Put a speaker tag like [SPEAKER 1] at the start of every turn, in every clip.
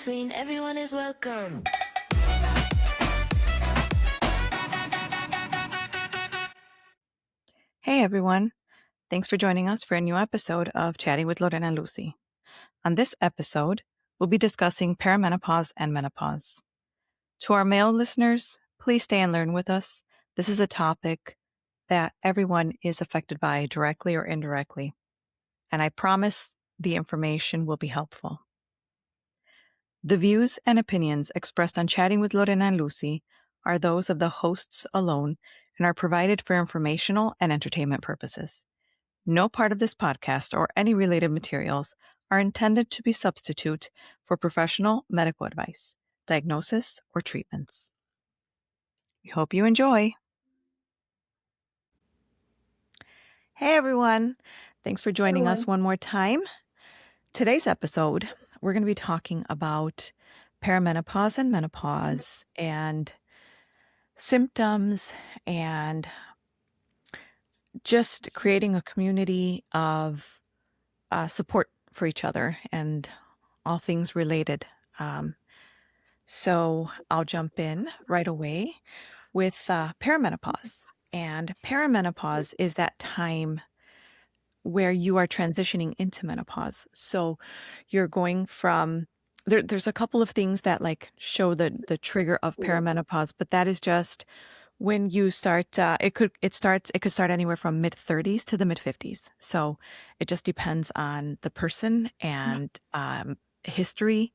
[SPEAKER 1] between, everyone is welcome.
[SPEAKER 2] Hey everyone, thanks for joining us for a new episode of Chatting with Lorena and Lucy. On this episode, we'll be discussing perimenopause and menopause. To our male listeners, please stay and learn with us. This is a topic that everyone is affected by directly or indirectly, and I promise the information will be helpful. The views and opinions expressed on Chatting with Lorena and Lucy are those of the hosts alone and are provided for informational and entertainment purposes. No part of this podcast or any related materials are intended to be substitute for professional medical advice, diagnosis, or treatments. We hope you enjoy. Hey everyone, thanks for joining us one more time. Today's episode, we're going to be talking about perimenopause and menopause and symptoms and just creating a community of support for each other and all things related. So I'll jump in right away with perimenopause. And perimenopause is that time where you are transitioning into menopause. So you're going from there's a couple of things that like show the trigger of perimenopause, but that is just when you start. It could start anywhere from mid 30s to the mid 50s. So it just depends on the person and history.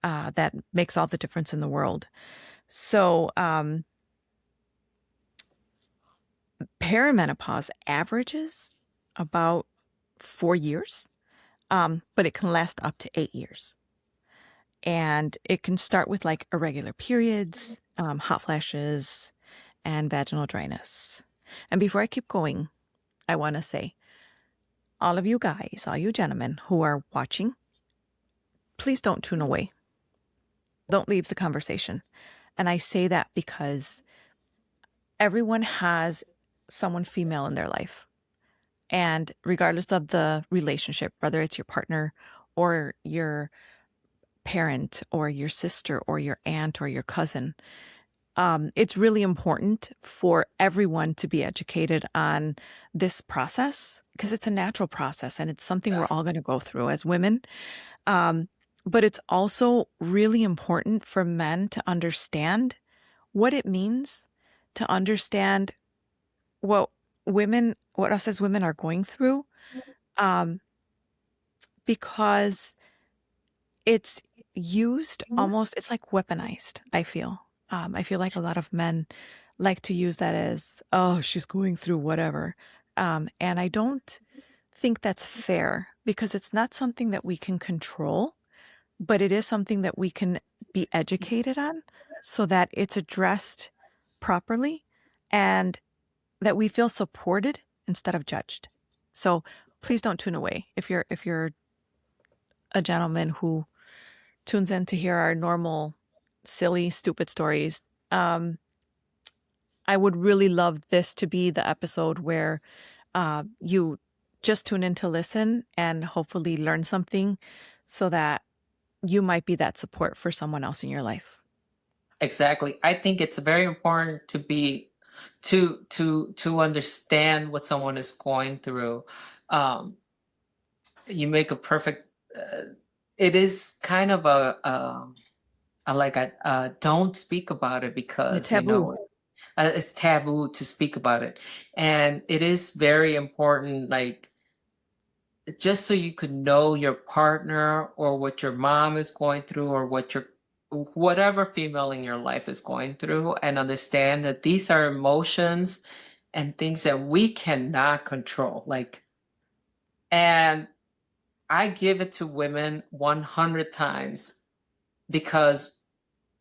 [SPEAKER 2] That makes all the difference in the world. So perimenopause averages about 4 years, but it can last up to 8 years. And it can start with like irregular periods, hot flashes, and vaginal dryness. And before I keep going, I want to say, all of you guys, all you gentlemen who are watching, please don't tune away. Don't leave the conversation. And I say that because everyone has someone female in their life. And regardless of the relationship, whether it's your partner or your parent or your sister or your aunt or your cousin, it's really important for everyone to be educated on this process because it's a natural process and it's something we're all going to go through as women. But it's also really important for men to understand what it means, to understand what us as women are going through, because it's used almost, it's like weaponized, I feel. I feel like a lot of men like to use that as, oh, she's going through whatever. And I don't think that's fair because it's not something that we can control, but it is something that we can be educated on so that it's addressed properly and that we feel supported instead of judged. So please don't tune away. If you're a gentleman who tunes in to hear our normal, silly, stupid stories, I would really love this to be the episode where you just tune in to listen and hopefully learn something so that you might be that support for someone else in your life.
[SPEAKER 3] Exactly. I think it's very important to be to understand what someone is going through. You make a perfect. It is kind of a don't speak about it because it's taboo to speak about it, and it is very important. Like just so you could know your partner or what your mom is going through or whatever female in your life is going through, and understand that these are emotions and things that we cannot control. And I give it to women 100 times because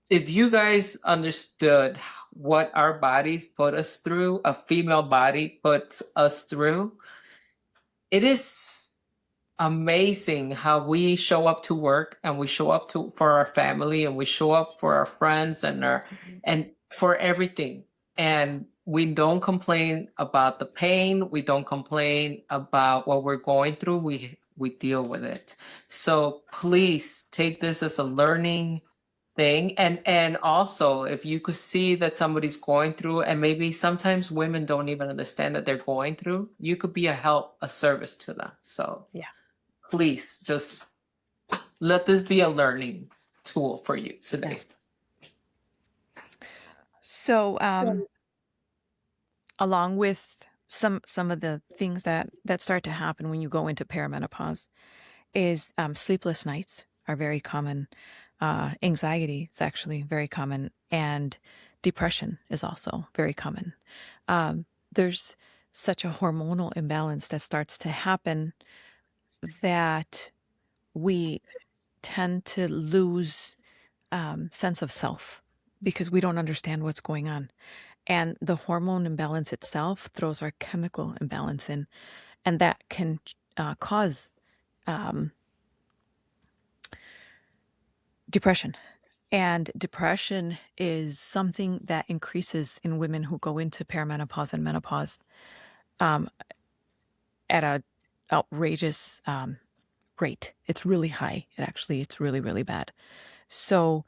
[SPEAKER 3] if you guys understood what our bodies put us through, a female body puts us through, it is amazing how we show up to work and we show up for our family and we show up for our friends and for everything. And we don't complain about the pain. We don't complain about what we're going through. we deal with it. So please take this as a learning thing. And also, if you could see that somebody's going through, and maybe sometimes women don't even understand that they're going through, you could be a service to them. So
[SPEAKER 2] Yeah.
[SPEAKER 3] please just let this be a learning tool for you today.
[SPEAKER 2] Yes. So, along with some of the things that start to happen when you go into perimenopause is sleepless nights are very common. Anxiety is actually very common, and depression is also very common. There's such a hormonal imbalance that starts to happen that we tend to lose sense of self because we don't understand what's going on. And the hormone imbalance itself throws our chemical imbalance in, and that can cause depression. And depression is something that increases in women who go into perimenopause and menopause at a outrageous rate. It's really high. It's really, really bad. So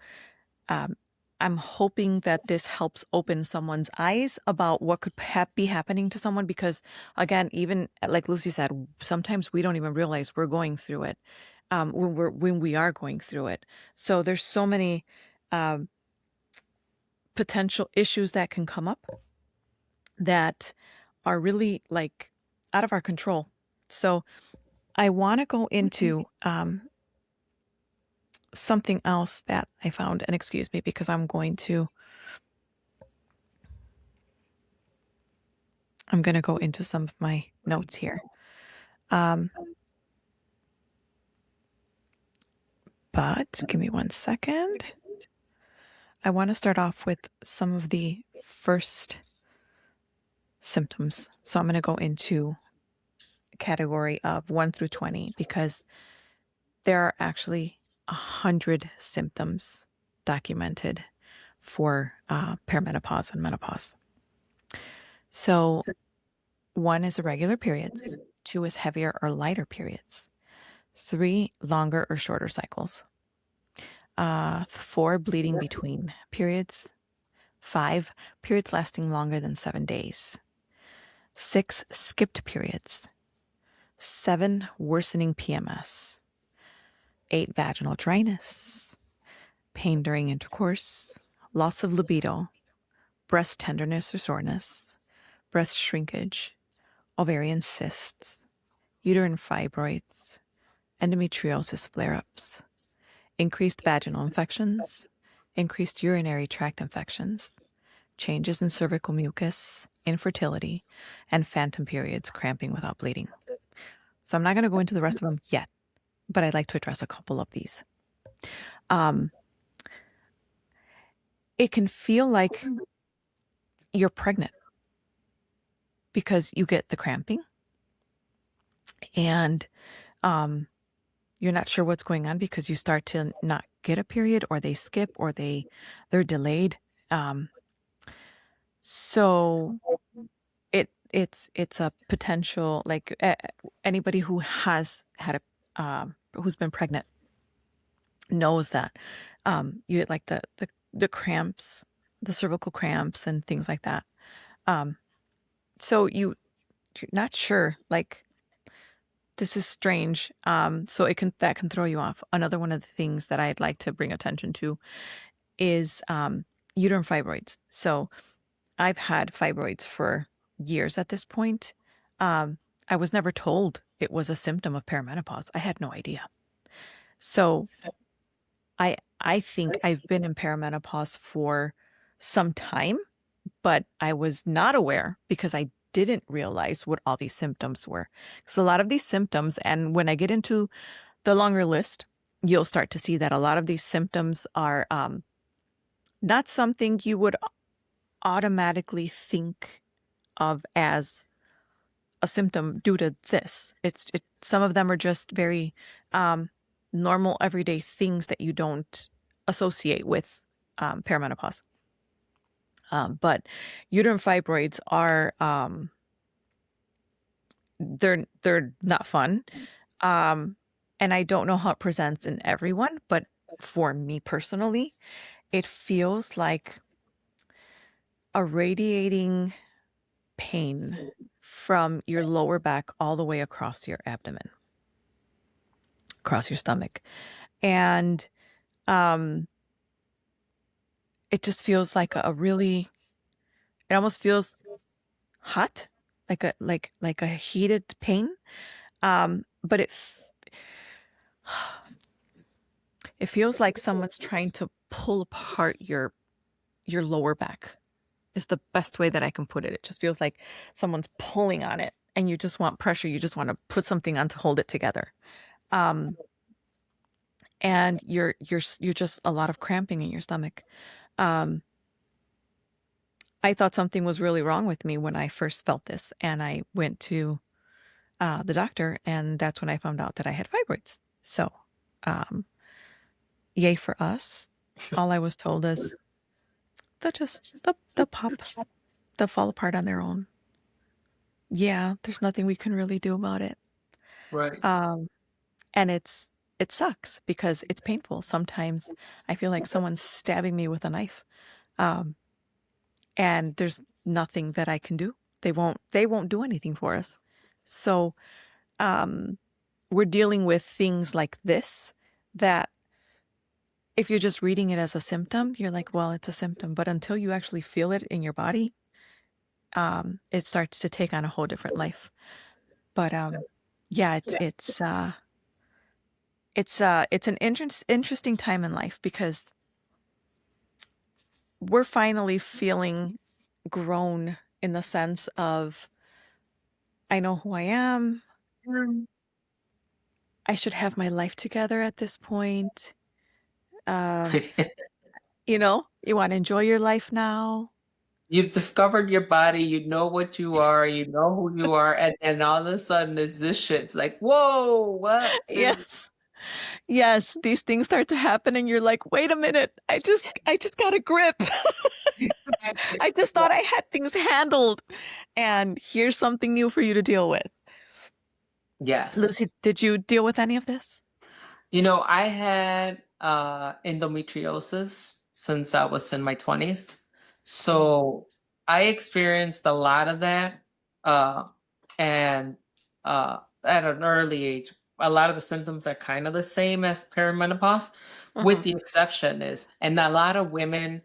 [SPEAKER 2] I'm hoping that this helps open someone's eyes about what could be happening to someone, because again, even like Lucy said, sometimes we don't even realize we're going through it when we are going through it. So there's so many potential issues that can come up that are really like out of our control. So I want to go into something else that I found, and excuse me because I'm going to go into some of my notes here. But give me 1 second. I want to start off with some of the first symptoms. So I'm going to go into a category of 1 through 20 because there are actually 100 symptoms documented for perimenopause and menopause. So 1 is irregular periods, 2 is heavier or lighter periods, 3 longer or shorter cycles, 4 bleeding between periods, 5 periods lasting longer than 7 days, 6 skipped periods, 7 worsening PMS, 8 vaginal dryness, pain during intercourse, loss of libido, breast tenderness or soreness, breast shrinkage, ovarian cysts, uterine fibroids, endometriosis flare-ups, increased vaginal infections, increased urinary tract infections, changes in cervical mucus, infertility, and phantom periods, cramping without bleeding. So I'm not going to go into the rest of them yet, but I'd like to address a couple of these. It can feel like you're pregnant because you get the cramping and you're not sure what's going on because you start to not get a period, or they skip, or they're delayed. So it's a potential, like anybody who has had who's been pregnant knows that you get like the cramps, the cervical cramps and things like that. So you're not sure, like, this is strange. So that can throw you off. Another one of the things that I'd like to bring attention to is uterine fibroids. So I've had fibroids for years at this point. I was never told it was a symptom of perimenopause. I had no idea. So I think I've been in perimenopause for some time, but I was not aware because I didn't realize what all these symptoms were. Because a lot of these symptoms, and when I get into the longer list, you'll start to see that a lot of these symptoms are not something you would automatically think of as a symptom due to this. Some of them are just very normal everyday things that you don't associate with perimenopause. But uterine fibroids are they're not fun. And I don't know how it presents in everyone, but for me personally, it feels like a radiating pain from your lower back all the way across your abdomen, across your stomach. And it just feels like a really, it almost feels hot, like a heated pain. But it feels like someone's trying to pull apart your lower back is the best way that I can put it. It just feels like someone's pulling on it and you just want pressure. You just want to put something on to hold it together. And you're just a lot of cramping in your stomach. I thought something was really wrong with me when I first felt this, and I went to the doctor, and that's when I found out that I had fibroids. So, yay for us. All I was told is they'll pop, they'll fall apart on their own. Yeah, there's nothing we can really do about it.
[SPEAKER 3] Right.
[SPEAKER 2] And it sucks because it's painful. Sometimes I feel like someone's stabbing me with a knife. And there's nothing that I can do. They won't do anything for us. So, we're dealing with things like this that if you're just reading it as a symptom, you're like, well, it's a symptom. But until you actually feel it in your body, it starts to take on a whole different life. But yeah, it's an interesting time in life because we're finally feeling grown in the sense of I know who I am. I should have my life together at this point. You know, you want to enjoy your life now.
[SPEAKER 3] You've discovered your body, you know what you are, you know who you are, and all of a sudden there's this shit. It's like, whoa, what is
[SPEAKER 2] Yes, these things start to happen and you're like, wait a minute, I just got a grip. I just thought I had things handled. And here's something new for you to deal with.
[SPEAKER 3] Yes.
[SPEAKER 2] Lucy, did you deal with any of this?
[SPEAKER 3] You know, I had endometriosis since I was in my 20s. So I experienced a lot of that. And at an early age, a lot of the symptoms are kind of the same as perimenopause, with the exception is, and a lot of women,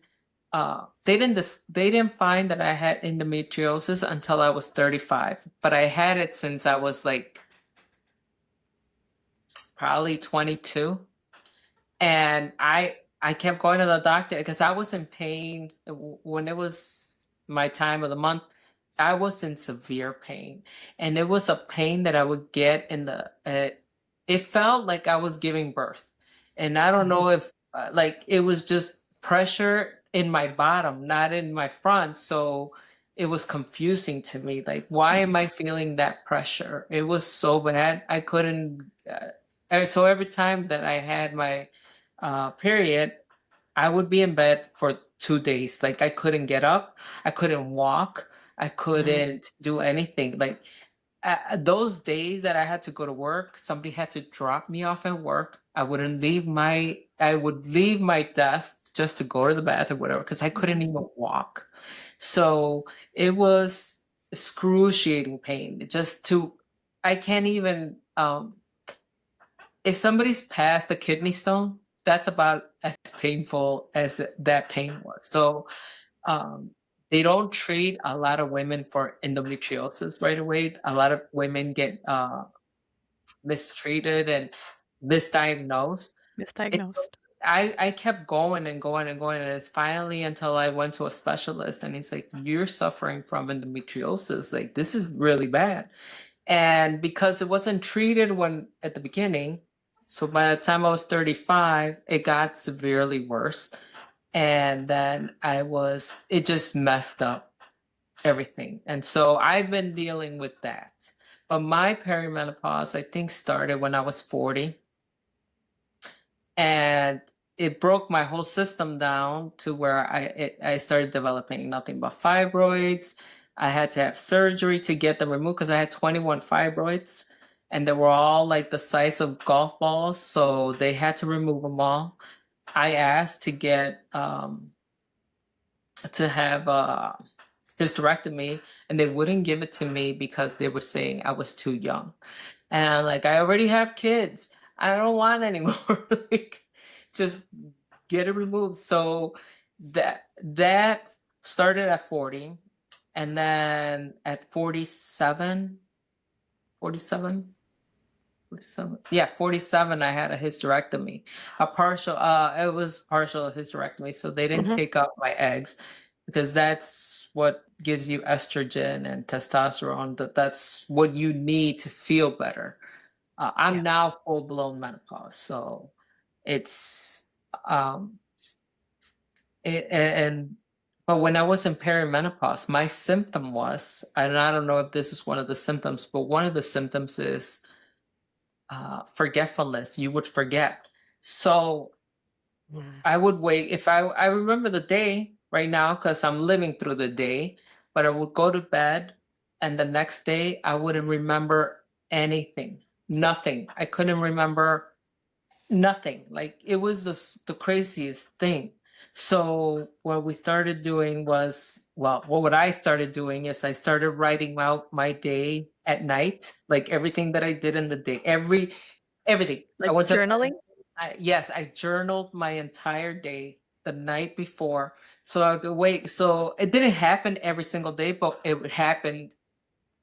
[SPEAKER 3] they didn't find that I had endometriosis until I was 35, but I had it since I was like probably 22. And I kept going to the doctor because I was in pain when it was my time of the month. I was in severe pain, and it was a pain that I would get in the it felt like I was giving birth. And I don't know if like it was just pressure in my bottom, not in my front. So it was confusing to me, like, why am I feeling that pressure? It was so bad. I couldn't and so every time that I had my period, I would be in bed for 2 days. Like I couldn't get up, I couldn't walk, I couldn't do anything. Like those days that I had to go to work, somebody had to drop me off at work. I would leave my desk just to go to the bathroom, whatever, because I couldn't even walk. So it was excruciating pain. I can't even if somebody's passed a kidney stone, that's about as painful as that pain was. So they don't treat a lot of women for endometriosis right away. A lot of women get mistreated and misdiagnosed.
[SPEAKER 2] Misdiagnosed.
[SPEAKER 3] I kept going and going and going, and it's finally until I went to a specialist, and he's like, "You're suffering from endometriosis. Like this is really bad." And because it wasn't treated when at the beginning, so by the time I was 35, it got severely worse. And then it just messed up everything. And so I've been dealing with that. But my perimenopause, I think, started when I was 40. And it broke my whole system down to where I started developing nothing but fibroids. I had to have surgery to get them removed because I had 21 fibroids. and they were all like the size of golf balls, so they had to remove them all. I asked to get to have hysterectomy, and they wouldn't give it to me because they were saying I was too young. And I'm like, I already have kids. I don't want any more. Like, just get it removed. So that started at 40, and then at 47, 47, 47. Yeah, 47, I had a hysterectomy. A partial, it was partial hysterectomy, so they didn't take out my eggs because that's what gives you estrogen and testosterone. That's what you need to feel better. I'm now full blown menopause, so it's um and but when I was in perimenopause, my symptom was, and I don't know if this is one of the symptoms, but one of the symptoms is forgetfulness. You would forget. So I would wait. If I remember the day right now because I'm living through the day, but I would go to bed, and the next day I wouldn't remember anything, nothing. I couldn't remember nothing. Like it was the craziest thing. So what we started doing was, well, what I started doing is I started writing out my day at night, like everything that I did in the day, everything.
[SPEAKER 2] Like journaling?
[SPEAKER 3] Yes, I journaled my entire day the night before. So I would wait. So it didn't happen every single day, but it happened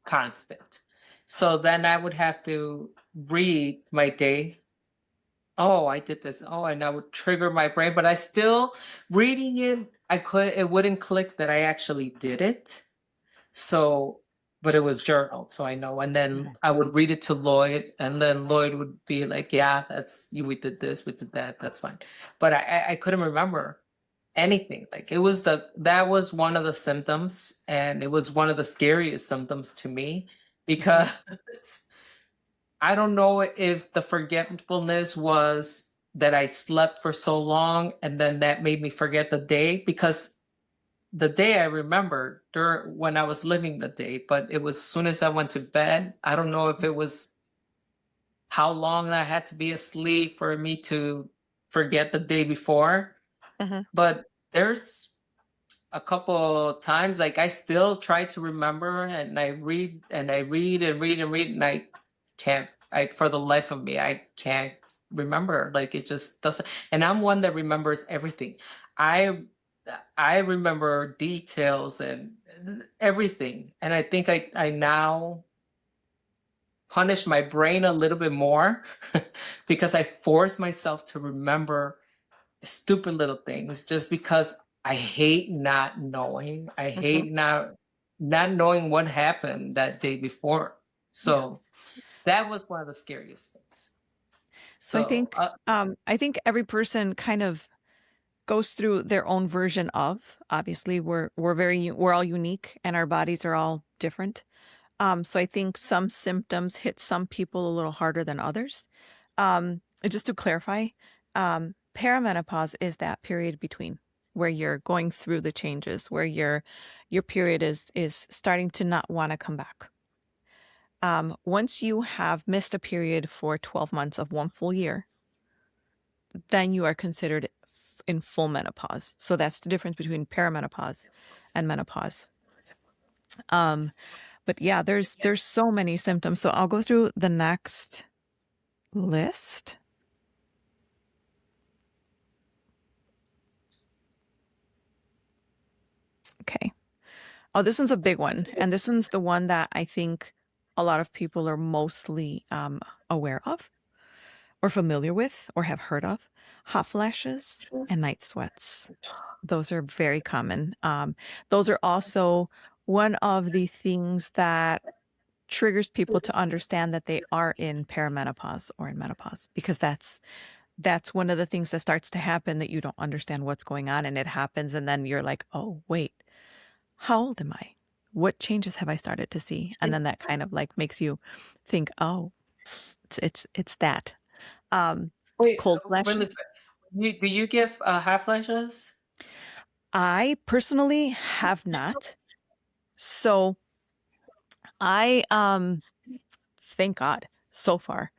[SPEAKER 3] constant. So then I would have to read my day. Oh, I did this. Oh, and I would trigger my brain, but I still reading it, it wouldn't click that I actually did it. So, but it was journaled, so I know. And then I would read it to Lloyd, and then Lloyd would be like, "Yeah, that's you. We did this, we did that. That's fine." But I couldn't remember anything. Like that was one of the symptoms, and it was one of the scariest symptoms to me because I don't know if the forgetfulness was that I slept for so long, and then that made me forget the day because the day I remember during when I was living the day, but it was as soon as I went to bed. I don't know if it was how long I had to be asleep for me to forget the day before, but there's a couple times like I still try to remember, and I read and I read and read and read, and I can't. I for the life of me, I can't remember. Like it just doesn't. And I'm one that remembers everything. I I remember details and everything. And I think I now punish my brain a little bit more because I force myself to remember stupid little things just because I hate not knowing. I hate not knowing what happened that day before. So that was one of the scariest things.
[SPEAKER 2] So I think every person kind of goes through their own version of. Obviously, we're all unique, and our bodies are all different. So I think some symptoms hit some people a little harder than others. Just to clarify, perimenopause is that period between where you're going through the changes, where your period is starting to not want to come back. Once you have missed a period for 12 months of one full year, then you are considered in full menopause. So that's the difference between perimenopause and menopause. But yeah, there's so many symptoms. So I'll go through the next list. Okay. Oh, this one's a big one. And this one's the one that I think a lot of people are mostly aware of or familiar with or have heard of. Hot flashes and night sweats. Those are very common. Those are also one of the things that triggers people to understand that they are in perimenopause or in menopause, because that's one of the things that starts to happen that you don't understand what's going on, and it happens, and then you're like, oh wait, how old am I? What changes have I started to see? And then that kind of like makes you think, oh, it's that.
[SPEAKER 3] Wait,
[SPEAKER 2] Cold flashes.
[SPEAKER 3] do you give hot flashes?
[SPEAKER 2] I personally have not. So I thank God. so far.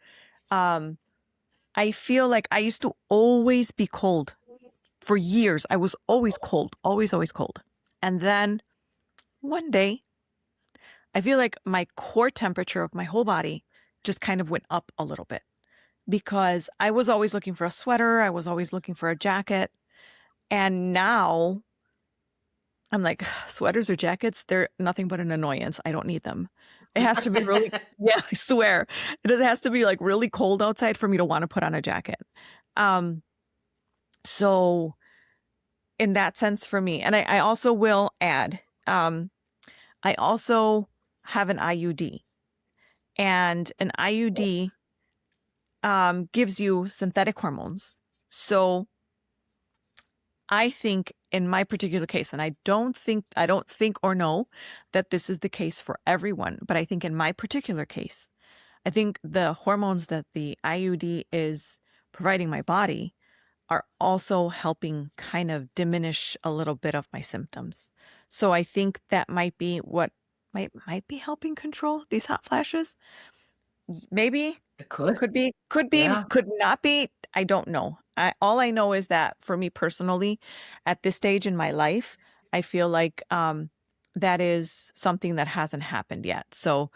[SPEAKER 2] I feel like I used to always be cold. For years, I was always cold, always, always cold. And then one day, I feel like my core temperature of my whole body just kind of went up a little bit because I was always looking for a sweater. I was always looking for a jacket. And now I'm like, sweaters or jackets, they're nothing but an annoyance. I don't need them. It has to be really, yeah, I swear. It has to be like really cold outside for me to want to put on a jacket. So in that sense for me, and I also will add, I also have an IUD, and an IUD gives you synthetic hormones. So I think in my particular case, and I don't think or know that this is the case for everyone, but I think in my particular case, I think the hormones that the IUD is providing my body are also helping kind of diminish a little bit of my symptoms. So I think that might be what might be helping control these hot flashes. Maybe
[SPEAKER 3] It could.
[SPEAKER 2] could be,
[SPEAKER 3] Yeah.
[SPEAKER 2] could not be. I don't know. All I know is that for me personally, at this stage in my life, I feel like that is something that hasn't happened yet. So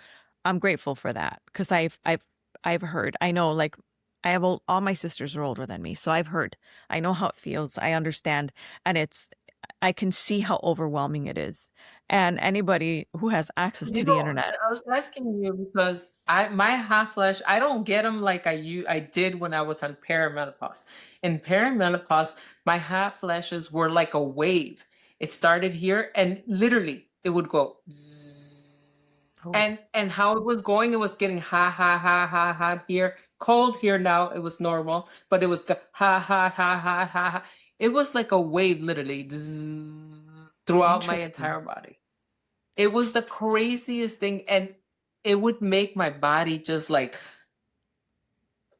[SPEAKER 2] I'm grateful for that because I've heard. I know, like I have all my sisters are older than me, so I've heard. I know how it feels. I understand, and I can see how overwhelming it is. And anybody who has access to
[SPEAKER 3] You
[SPEAKER 2] the
[SPEAKER 3] know,
[SPEAKER 2] internet.
[SPEAKER 3] I was asking you because my hot flash, I don't get them like I did when I was on perimenopause. In perimenopause, my hot flashes were like a wave. It started here and literally it would go zzz.
[SPEAKER 2] Oh,
[SPEAKER 3] And how it was going, it was getting hot here, cold here now. It was normal, but it was the hot. It was like a wave literally zzz, throughout my
[SPEAKER 2] interesting.
[SPEAKER 3] entire body. It was the craziest thing, and it would make my body just like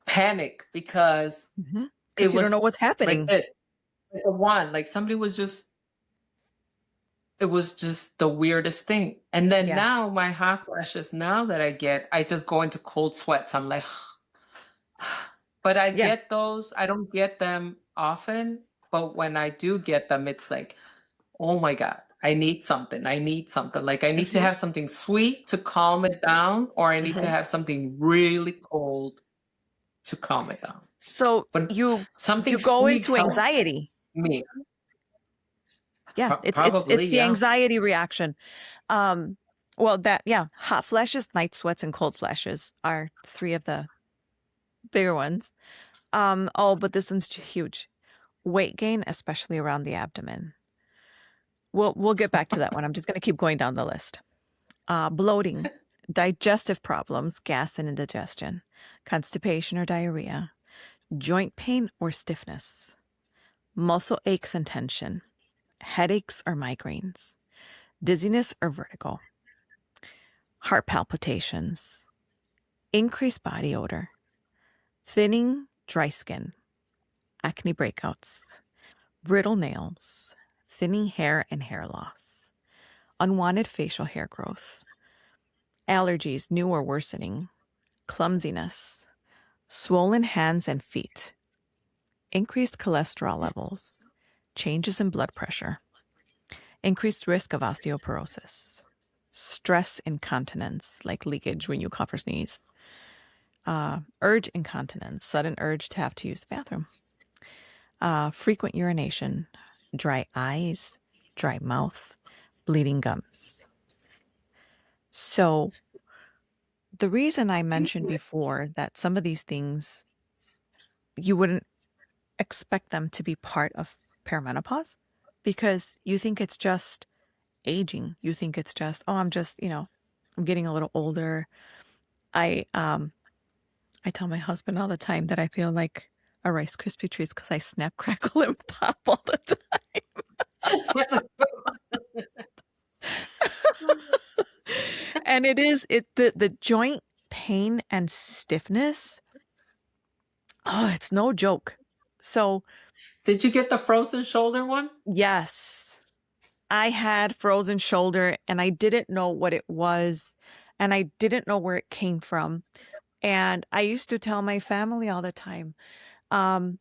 [SPEAKER 3] panic because it
[SPEAKER 2] Because you don't know
[SPEAKER 3] was
[SPEAKER 2] what's
[SPEAKER 3] like
[SPEAKER 2] happening.
[SPEAKER 3] this, like a wand, like somebody was just. It was just the weirdest thing. And then
[SPEAKER 2] Yeah.
[SPEAKER 3] now my hot flashes now that I get, I just go into cold sweats. I'm like, but I
[SPEAKER 2] Yeah.
[SPEAKER 3] get those. I don't get them often, but when I do get them, it's like, oh my God, I need something. I need something. Like I need to
[SPEAKER 2] hmm
[SPEAKER 3] have something sweet to calm it down, or I need to
[SPEAKER 2] hmm
[SPEAKER 3] have something really cold to calm it down.
[SPEAKER 2] So
[SPEAKER 3] But
[SPEAKER 2] you
[SPEAKER 3] something
[SPEAKER 2] go
[SPEAKER 3] sweet
[SPEAKER 2] into
[SPEAKER 3] helps
[SPEAKER 2] anxiety.
[SPEAKER 3] me.
[SPEAKER 2] Yeah, it's
[SPEAKER 3] Probably,
[SPEAKER 2] the
[SPEAKER 3] yeah.
[SPEAKER 2] anxiety reaction. Um, well, that yeah, hot flashes, night sweats, and cold flashes are three of the bigger ones. Oh, but this one's huge. Weight gain, especially around the abdomen. We'll get back to that one. I'm just going to keep going down the list. Bloating, digestive problems, gas and indigestion, constipation or diarrhea, joint pain or stiffness, muscle aches and tension, headaches or migraines, dizziness or vertigo, heart palpitations, increased body odor, thinning, dry skin, acne breakouts, brittle nails, thinning hair and hair loss, unwanted facial hair growth, allergies, new or worsening, clumsiness, swollen hands and feet, increased cholesterol levels, changes in blood pressure, increased risk of osteoporosis, stress incontinence, like leakage when you cough or sneeze, urge incontinence, sudden urge to have to use the bathroom, frequent urination, dry eyes, dry mouth, bleeding gums. So, the reason I mentioned before that some of these things you wouldn't expect them to be part of perimenopause because you think it's just aging. You think it's just, oh, I'm just, I'm getting a little older. I tell my husband all the time that I feel like a Rice Krispie treats because I snap, crackle, and pop all the
[SPEAKER 3] That's a-
[SPEAKER 2] time. And the joint pain and stiffness. Oh, it's no joke. So
[SPEAKER 3] Did you get the frozen shoulder one?
[SPEAKER 2] yes, I had frozen shoulder and I didn't know what it was and I didn't know where it came from. And I used to tell my family all the time, um,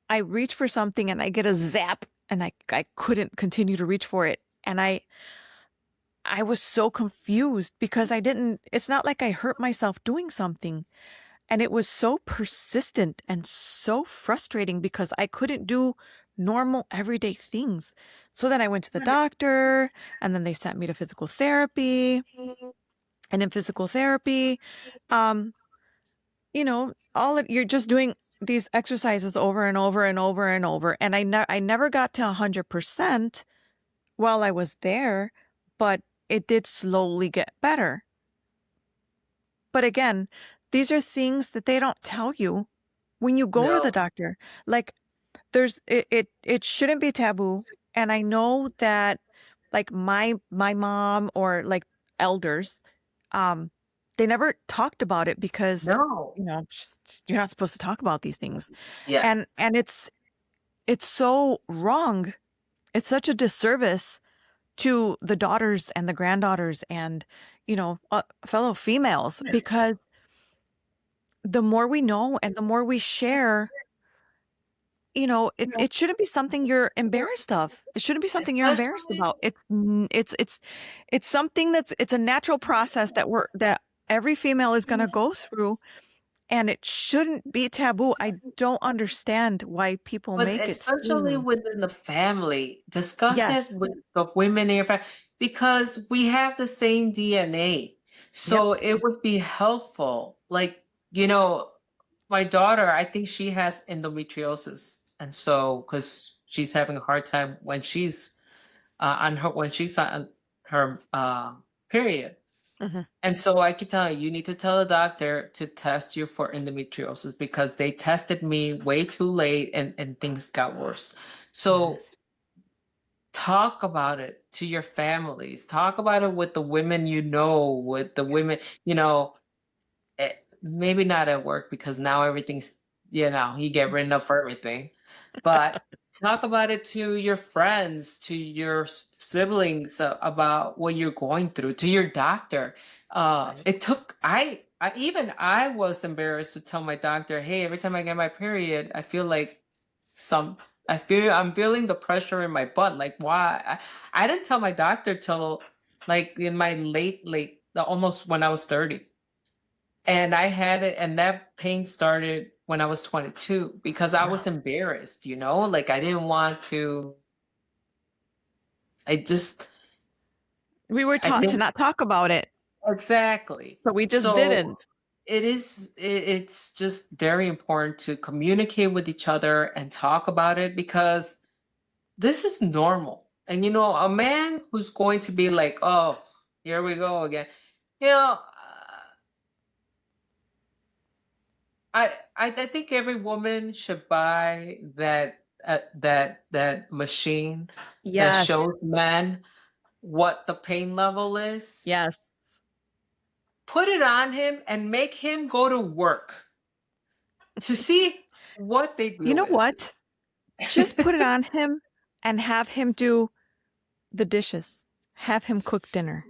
[SPEAKER 2] I reach for something and I get a zap and I couldn't continue to reach for it. And I was so confused because it's not like I hurt myself doing something. And it was so persistent and so frustrating because I couldn't do normal everyday things. So then I went to the doctor and then they sent me to physical therapy. And in physical therapy, um, you're just doing these exercises over and over and over and over. And I never got to 100% while I was there, but it did slowly get better. But again, these are things that they don't tell you when you go to the
[SPEAKER 3] No,
[SPEAKER 2] doctor. Like it shouldn't be taboo. And I know that like my mom or like elders, um, they never talked about it because,
[SPEAKER 3] no.
[SPEAKER 2] you're not supposed to talk about these things.
[SPEAKER 3] Yes.
[SPEAKER 2] And it's so wrong. It's such a disservice to the daughters and the granddaughters and, fellow females because the more we know and the more we share, it shouldn't be something you're embarrassed of. It shouldn't be something you're embarrassed
[SPEAKER 3] Especially,
[SPEAKER 2] about. It's something it's a natural process that every female is going to go through, and it shouldn't be taboo. I don't understand why people
[SPEAKER 3] but
[SPEAKER 2] make it
[SPEAKER 3] especially
[SPEAKER 2] seem.
[SPEAKER 3] within the family, discuss it
[SPEAKER 2] Yes.
[SPEAKER 3] with the women in your family because we have the same DNA.
[SPEAKER 2] Yep.
[SPEAKER 3] So it would be helpful. Like, you know, my daughter, I think she has endometriosis. And so, because she's having a hard time when she's on her period.
[SPEAKER 2] Hmm.
[SPEAKER 3] And so I keep telling you, you need to tell a doctor to test you for endometriosis because they tested me way too late and things got worse.
[SPEAKER 2] Hmm.
[SPEAKER 3] So talk about it to your families. Talk about it with the women with the women, maybe not at work because now everything's, you get written up for everything. But talk about it to your friends, to your siblings about what you're going through, to your doctor. It took, I was embarrassed to tell my doctor, hey, every time I get my period, I feel like some, I'm feeling the pressure in my butt. Like, why? I didn't tell my doctor till like in my late, almost when I was 30. And I had it, and that pain started when I was 22 because I was
[SPEAKER 2] Wow.
[SPEAKER 3] embarrassed, like I didn't want to. I just,
[SPEAKER 2] We were
[SPEAKER 3] I
[SPEAKER 2] taught to
[SPEAKER 3] think
[SPEAKER 2] not talk about it,
[SPEAKER 3] exactly.
[SPEAKER 2] but we just
[SPEAKER 3] So
[SPEAKER 2] didn't.
[SPEAKER 3] it's just very important to communicate with each other and talk about it because this is normal. And a man who's going to be like, oh, here we go again, you know, I think every woman should buy that machine that
[SPEAKER 2] Yes.
[SPEAKER 3] shows men what the pain level is.
[SPEAKER 2] Yes.
[SPEAKER 3] Put it on him and make him go to work to see what they
[SPEAKER 2] You
[SPEAKER 3] deal
[SPEAKER 2] know
[SPEAKER 3] with.
[SPEAKER 2] what? Just put it on him and have him do the dishes. Have him cook dinner.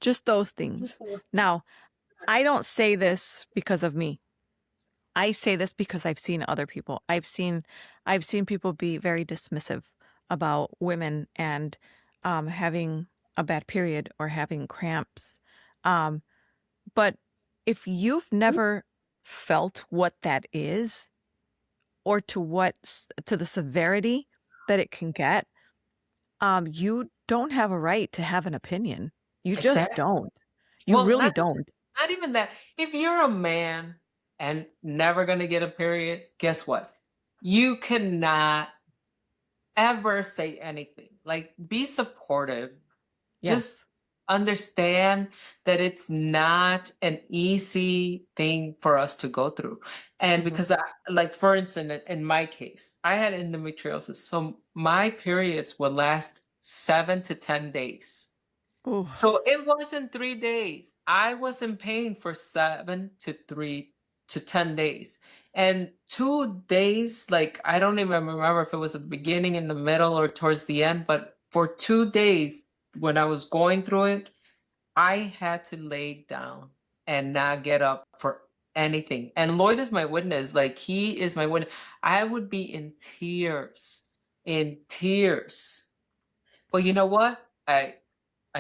[SPEAKER 2] Just those things. Now, I don't say this because of me. I say this because I've seen other people. I've seen people be very dismissive about women and having a bad period or having cramps. Um, but if you've never felt what that is, or to the severity that it can get, you don't have a right to have an opinion. You just
[SPEAKER 3] Exactly.
[SPEAKER 2] don't. You
[SPEAKER 3] Well,
[SPEAKER 2] really
[SPEAKER 3] not
[SPEAKER 2] don't.
[SPEAKER 3] not even that. If you're a man and never gonna get a period, guess what? You cannot ever say anything. Like, be supportive. Just
[SPEAKER 2] Yes.
[SPEAKER 3] understand that it's not an easy thing for us to go through. And
[SPEAKER 2] Hmm.
[SPEAKER 3] because like for instance, in my case, I had endometriosis. So my periods would last 7 to 10 days.
[SPEAKER 2] Oh,
[SPEAKER 3] So it wasn't 3 days. I was in pain for 7 to 10 days. And 2 days, like I don't even remember if it was at the beginning, in the middle, or towards the end, but for 2 days when I was going through it, I had to lay down. and not get up for anything. And Lloyd is my witness. Like, he is my witness. I would be in tears, in tears. But you know what? I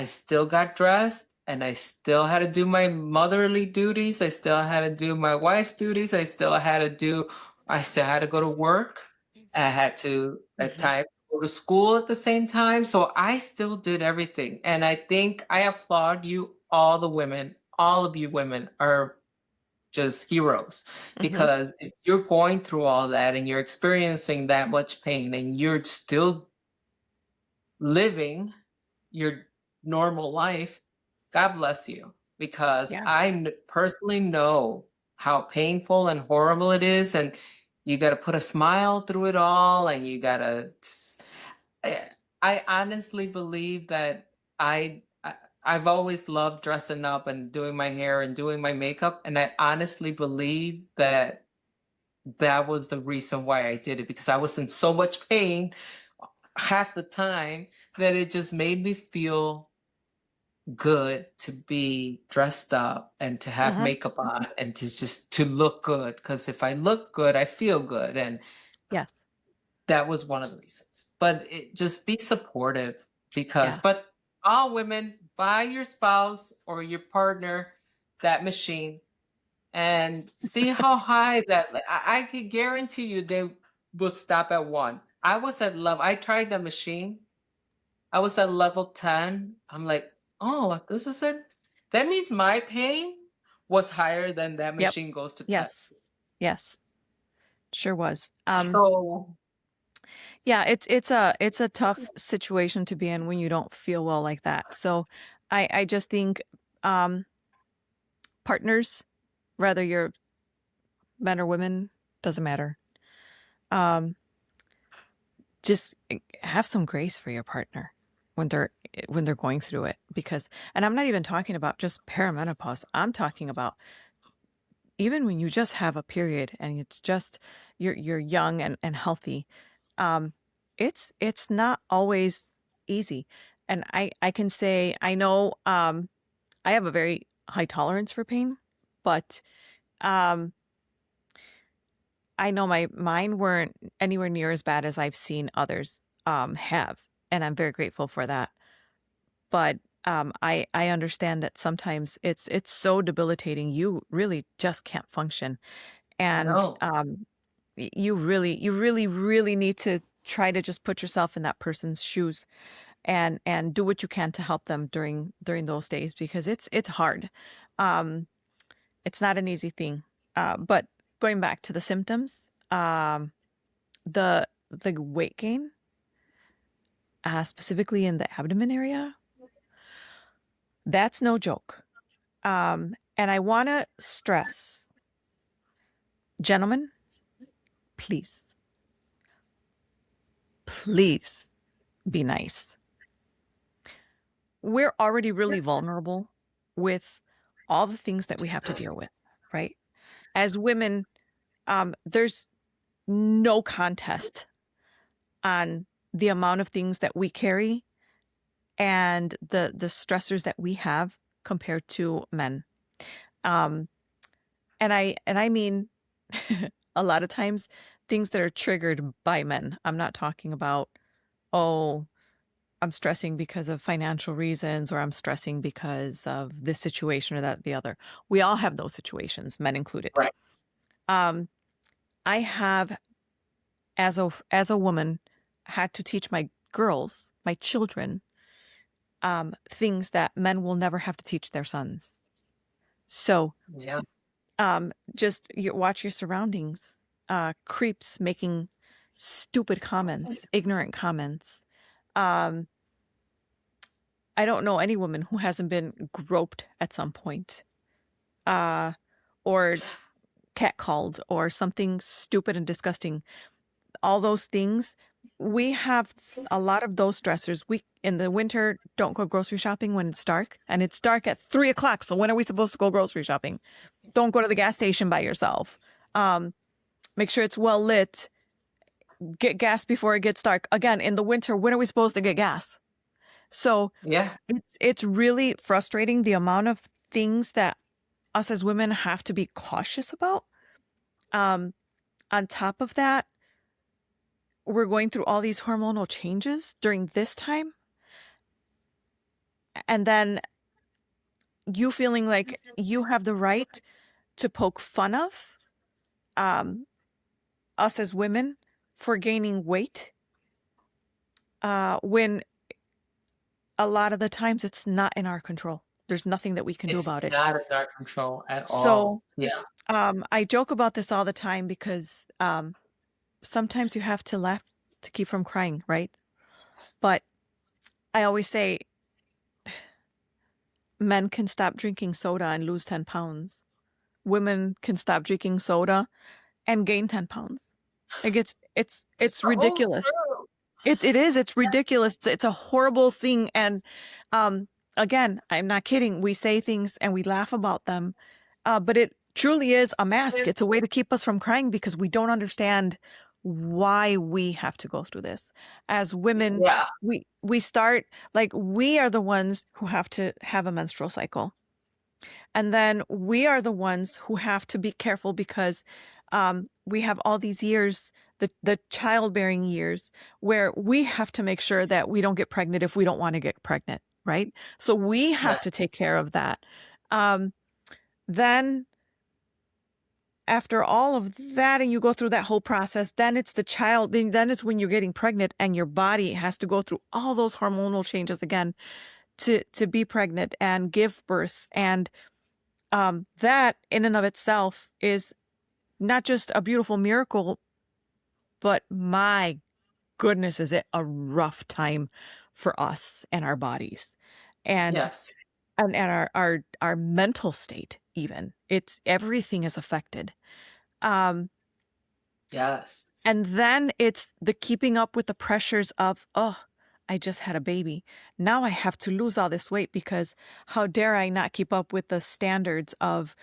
[SPEAKER 3] still got dressed and I still had to do my motherly duties. I still had to do my wife duties. I still had to go to work. I had to at times go to school at the same time. So I still did everything. And I think I applaud you, all the women, all of you women are just heroes, because if you're going through all that and you're experiencing that much pain and you're still living your normal life, God bless you, because
[SPEAKER 2] Yeah.
[SPEAKER 3] I personally know how painful and horrible it is, and you got to put a smile through it all, and you got to. I honestly believe that I've always loved dressing up and doing my hair and doing my makeup, and I honestly believe that that was the reason why I did it, because I was in so much pain half the time that it just made me feel good to be dressed up and to have makeup on and to look good, because if I look good I feel good, and
[SPEAKER 2] Yes.
[SPEAKER 3] that was one of the reasons. But just be supportive, because
[SPEAKER 2] Yeah.
[SPEAKER 3] but all women, buy your spouse or your partner that machine and see how high that I could guarantee you they will stop at 1. I tried the machine. I was at level 10. I'm like, oh, this is it. That means my pain was higher than that
[SPEAKER 2] Yep.
[SPEAKER 3] machine goes to 10.
[SPEAKER 2] Yes. Yes. Sure was.
[SPEAKER 3] So
[SPEAKER 2] Yeah, it's a tough situation to be in when you don't feel well like that. So I just think partners, whether you're men or women, doesn't matter. Um, just have some grace for your partner when they're going through it, because, and I'm not even talking about just perimenopause. I'm talking about even when you just have a period and it's just you're young and healthy. um it's not always easy. And I can say, I know, I have a very high tolerance for pain, but um I know mine weren't anywhere near as bad as I've seen others have, and I'm very grateful for that. But I understand that sometimes it's so debilitating, you really just can't function. And
[SPEAKER 3] no.
[SPEAKER 2] you really need to try to just put yourself in that person's shoes and do what you can to help them during those days, because it's hard. um it's not an easy thing. But going back to the symptoms, the weight gain, specifically in the abdomen area, that's no joke. And I want to stress, gentlemen, please, please be nice. We're already really vulnerable with all the things that we have to deal with, right? As women, there's no contest on the amount of things that we carry and the stressors that we have compared to men. Um, and I mean, a lot of times things that are triggered by men. I'm not talking about, oh, I'm stressing because of financial reasons, or I'm stressing because of this situation or that, the other. We all have those situations, men included.
[SPEAKER 3] Right.
[SPEAKER 2] Um, I have, as a woman, had to teach my girls, my children, things that men will never have to teach their sons. So,
[SPEAKER 3] Yeah.
[SPEAKER 2] just watch your surroundings. Creeps making stupid comments, ignorant comments. Um, I don't know any woman who hasn't been groped at some point, or catcalled, or something stupid and disgusting. All those things. We have a lot of those stressors. We, in the winter, don't go grocery shopping when it's dark, and it's dark at 3 o'clock. So when are we supposed to go grocery shopping? Don't go to the gas station by yourself. Make sure it's well lit. Get gas before it gets dark. Again, in the winter, when are we supposed to get gas? So
[SPEAKER 3] Yeah.
[SPEAKER 2] it's really frustrating, the amount of things that us as women have to be cautious about. On top of that, we're going through all these hormonal changes during this time. And then you feeling like you have the right to poke fun of us as women for gaining weight, when a lot of the times it's not in our control. There's nothing that we can do about it.
[SPEAKER 3] It's not in our control at all.
[SPEAKER 2] So,
[SPEAKER 3] Yeah.
[SPEAKER 2] I joke about this all the time because sometimes you have to laugh to keep from crying, right? But I always say men can stop drinking soda and lose 10 pounds. Women can stop drinking soda and gain 10 pounds. Like it's
[SPEAKER 3] So
[SPEAKER 2] ridiculous.
[SPEAKER 3] true.
[SPEAKER 2] It is. It's ridiculous. It's a horrible thing. And again, I'm not kidding. We say things and we laugh about them, but it truly is a mask. It's a way to keep us from crying because we don't understand why we have to go through this. As women,
[SPEAKER 3] Yeah.
[SPEAKER 2] we start, like, we are the ones who have to have a menstrual cycle. And then we are the ones who have to be careful because we have all these years, the childbearing years, where we have to make sure that we don't get pregnant if we don't want to get pregnant, right? So we have to take care of that. Then after all of that, and you go through that whole process, then it's the child, then it's when you're getting pregnant and your body has to go through all those hormonal changes again to be pregnant and give birth. And that in and of itself is not just a beautiful miracle, but my goodness, is it a rough time for us and our bodies, and
[SPEAKER 3] Yes.
[SPEAKER 2] and our mental state. Even it's everything is affected.
[SPEAKER 3] Yes.
[SPEAKER 2] And then it's the keeping up with the pressures of, oh, I just had a baby. Now I have to lose all this weight because how dare I not keep up with the standards of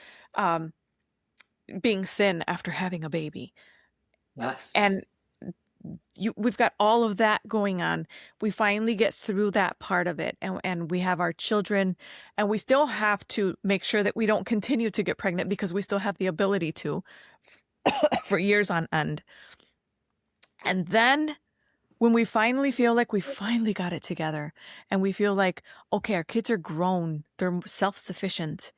[SPEAKER 2] being thin after having a baby.
[SPEAKER 3] Yes.
[SPEAKER 2] And we've got all of that going on. We finally get through that part of it, and we have our children, and we still have to make sure that we don't continue to get pregnant because we still have the ability to for years on end. And then when we finally feel like we finally got it together and we feel like, okay, our kids are grown, they're self-sufficient,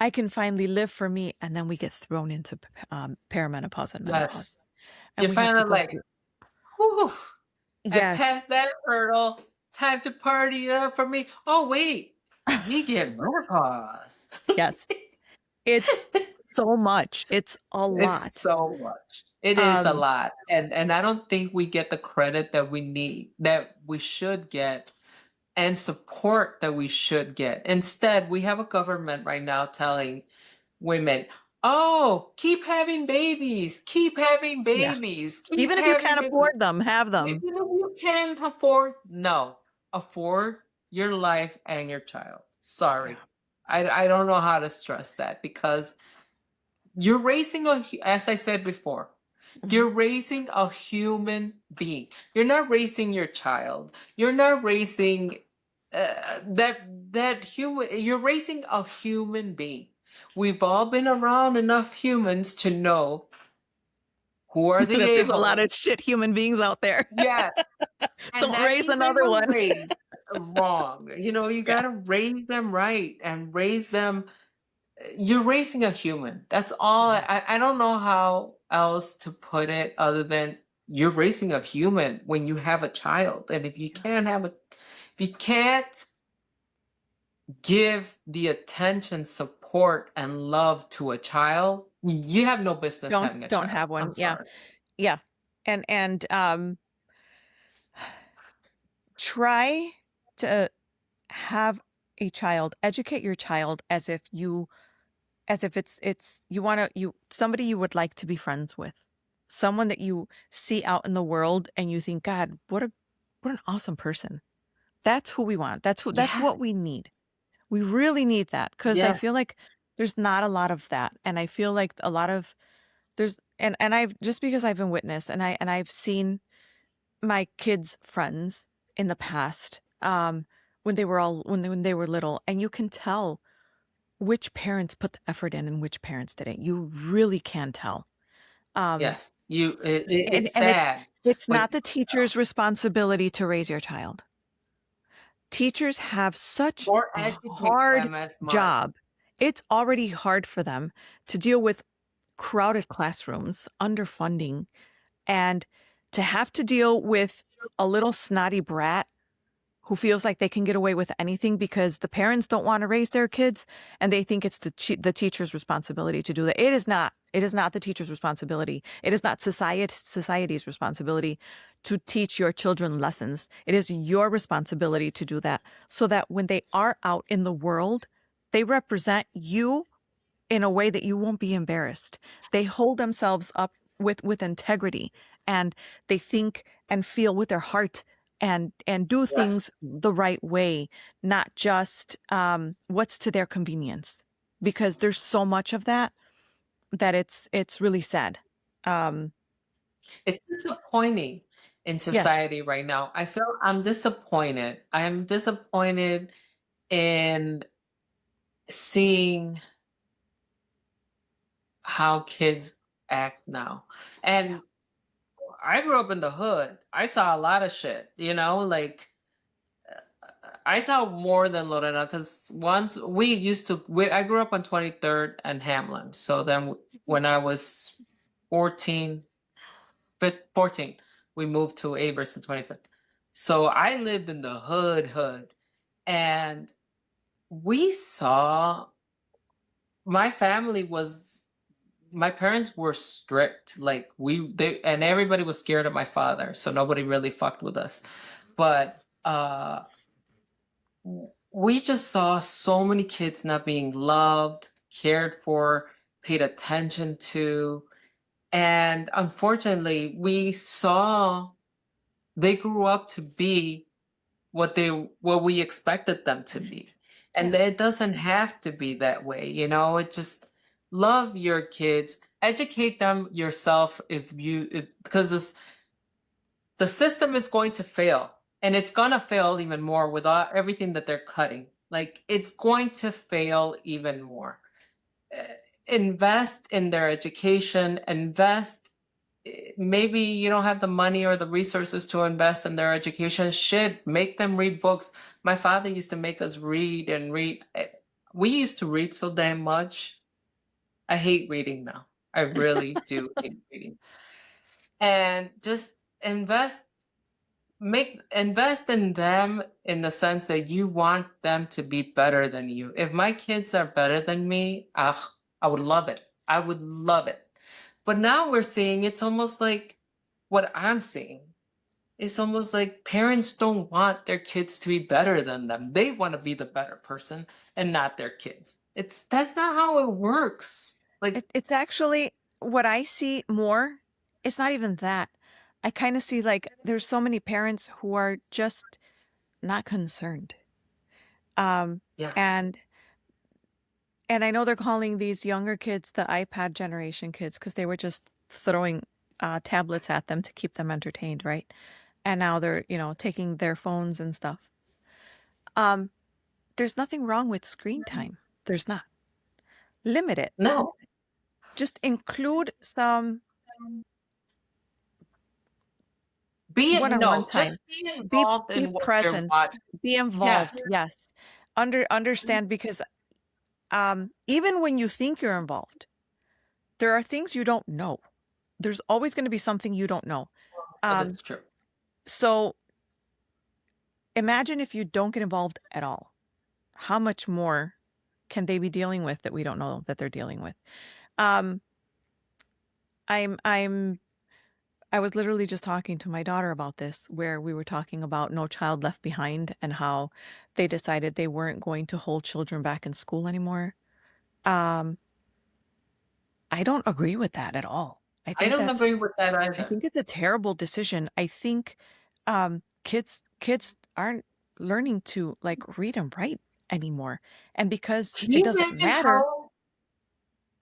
[SPEAKER 2] I can finally live for me. And then we get thrown into perimenopause and menopause.
[SPEAKER 3] Yes.
[SPEAKER 2] And
[SPEAKER 3] You're
[SPEAKER 2] we have to
[SPEAKER 3] finally
[SPEAKER 2] go
[SPEAKER 3] like,
[SPEAKER 2] through.
[SPEAKER 3] whew, I
[SPEAKER 2] Yes.
[SPEAKER 3] passed that hurdle. Time to party up for me. Oh, wait. Me get menopause.
[SPEAKER 2] Yes. It's so much. It's a lot.
[SPEAKER 3] It's so much. It is a lot. And I don't think we get the credit that we need, that we should get, and support that we should get. Instead, we have a government right now telling women, oh, keep having babies, keep having babies, keep
[SPEAKER 2] even if you can't afford them, have them.
[SPEAKER 3] Even if you can't afford, no, afford your life and your child. Sorry.
[SPEAKER 2] Yeah.
[SPEAKER 3] I don't know how to stress that, because you're raising as I said before, you're raising a human being. You're not raising your child. You're not raising that human. You're raising a human being. We've all been around enough humans to know who are the
[SPEAKER 2] There's a
[SPEAKER 3] a-holes.
[SPEAKER 2] lot of shit human beings out there.
[SPEAKER 3] Yeah.
[SPEAKER 2] Don't raise another one.
[SPEAKER 3] Raised wrong. You got to raise them right and raise them. You're raising a human. That's all. I don't know how else to put it other than you're raising a human when you have a child. And if you can't give the attention, support, and love to a child, you have no business having a child.
[SPEAKER 2] Don't have one.
[SPEAKER 3] I'm sorry.
[SPEAKER 2] Yeah. And try to have a child, educate your child as if it's somebody you would like to be friends with, someone that you see out in the world and you think, God, what an awesome person. That's who we want. That's what we need. We really need that, because I feel like there's not a lot of that. And I feel like a lot of and I've, just because I've been witness and I've seen my kids' friends in the past, when they were little, and you can tell which parents put the effort in and which parents didn't. You really can tell.
[SPEAKER 3] Yes,
[SPEAKER 2] And
[SPEAKER 3] it's
[SPEAKER 2] and
[SPEAKER 3] sad,
[SPEAKER 2] it's
[SPEAKER 3] but
[SPEAKER 2] not the teacher's responsibility to raise your child. Teachers have such
[SPEAKER 3] or
[SPEAKER 2] a
[SPEAKER 3] educate
[SPEAKER 2] hard
[SPEAKER 3] them as much.
[SPEAKER 2] job. It's already hard for them to deal with crowded classrooms, underfunding, and to have to deal with a little snotty brat who feels like they can get away with anything because the parents don't want to raise their kids and they think it's the teacher's responsibility to do that. It is not. It is not the teacher's responsibility. It is not society's responsibility to teach your children lessons. It is your responsibility to do that so that when they are out in the world, they represent you in a way that you won't be embarrassed. They hold themselves up with integrity, and they think and feel with their heart and do
[SPEAKER 3] Yes.
[SPEAKER 2] things the right way, not just what's to their convenience. Because there's so much of that that it's really sad. Um,
[SPEAKER 3] It's disappointing in
[SPEAKER 2] yes,
[SPEAKER 3] society right now. I feel I'm disappointed. I'm disappointed in seeing how kids act now. And I grew up in the hood. I saw a lot of shit, like I saw more than Lorena because once I grew up on 23rd and Hamlin. So then when I was 14, 14, we moved to Abers in 25th. So I lived in the hood. And we saw, my family was, my parents were strict. Like and everybody was scared of my father. So nobody really fucked with us. But, we just saw so many kids not being loved, cared for, paid attention to. And unfortunately, we saw they grew up to be what we expected them to be. And
[SPEAKER 2] yeah.
[SPEAKER 3] it doesn't have to be that way, it just love your kids, educate them yourself because the system is going to fail, and it's going to fail even more with everything that they're cutting. Like, it's going to fail even more. Invest in their education, maybe you don't have the money or the resources to invest in their education. Shit, make them read books. My father used to make us read and read. We used to read so damn much. I hate reading now. I really do hate reading. And just invest in them in the sense that you want them to be better than you. If my kids are better than me, I would love it. I would love it. But now we're seeing it's almost like what I'm seeing. It's almost like parents don't want their kids to be better than them. They want to be the better person and not their kids. That's not how it works. Like,
[SPEAKER 2] It's actually what I see more. It's not even that. I kind of see like there's so many parents who are just not concerned. Um,
[SPEAKER 3] yeah.
[SPEAKER 2] and and I know they're calling these younger kids the iPad generation kids because they were just throwing tablets at them to keep them entertained, right? And now they're, taking their phones and stuff. Um, there's nothing wrong with screen time. There's not. Limit it.
[SPEAKER 3] No.
[SPEAKER 2] Just include some one-on-one
[SPEAKER 3] No,
[SPEAKER 2] time.
[SPEAKER 3] just be
[SPEAKER 2] Be
[SPEAKER 3] involved
[SPEAKER 2] be
[SPEAKER 3] in what you're
[SPEAKER 2] present.
[SPEAKER 3] watching.
[SPEAKER 2] Be
[SPEAKER 3] Yes.
[SPEAKER 2] involved. Yes. Understand because even when you think you're involved, there are things you don't know. There's always going to be something you don't know.
[SPEAKER 3] That
[SPEAKER 2] Um,
[SPEAKER 3] is true.
[SPEAKER 2] so imagine if you don't get involved at all. How much more can they be dealing with that we don't know that they're dealing with? Um, I was literally just talking to my daughter about this, where we were talking about No Child Left Behind and how they decided they weren't going to hold children back in school anymore. Um, I don't agree with that at all.
[SPEAKER 3] I don't agree with that
[SPEAKER 2] I
[SPEAKER 3] either.
[SPEAKER 2] think it's a terrible decision. I think kids aren't learning to like read and write anymore. And because
[SPEAKER 3] Can
[SPEAKER 2] it
[SPEAKER 3] you
[SPEAKER 2] doesn't
[SPEAKER 3] imagine
[SPEAKER 2] matter,
[SPEAKER 3] how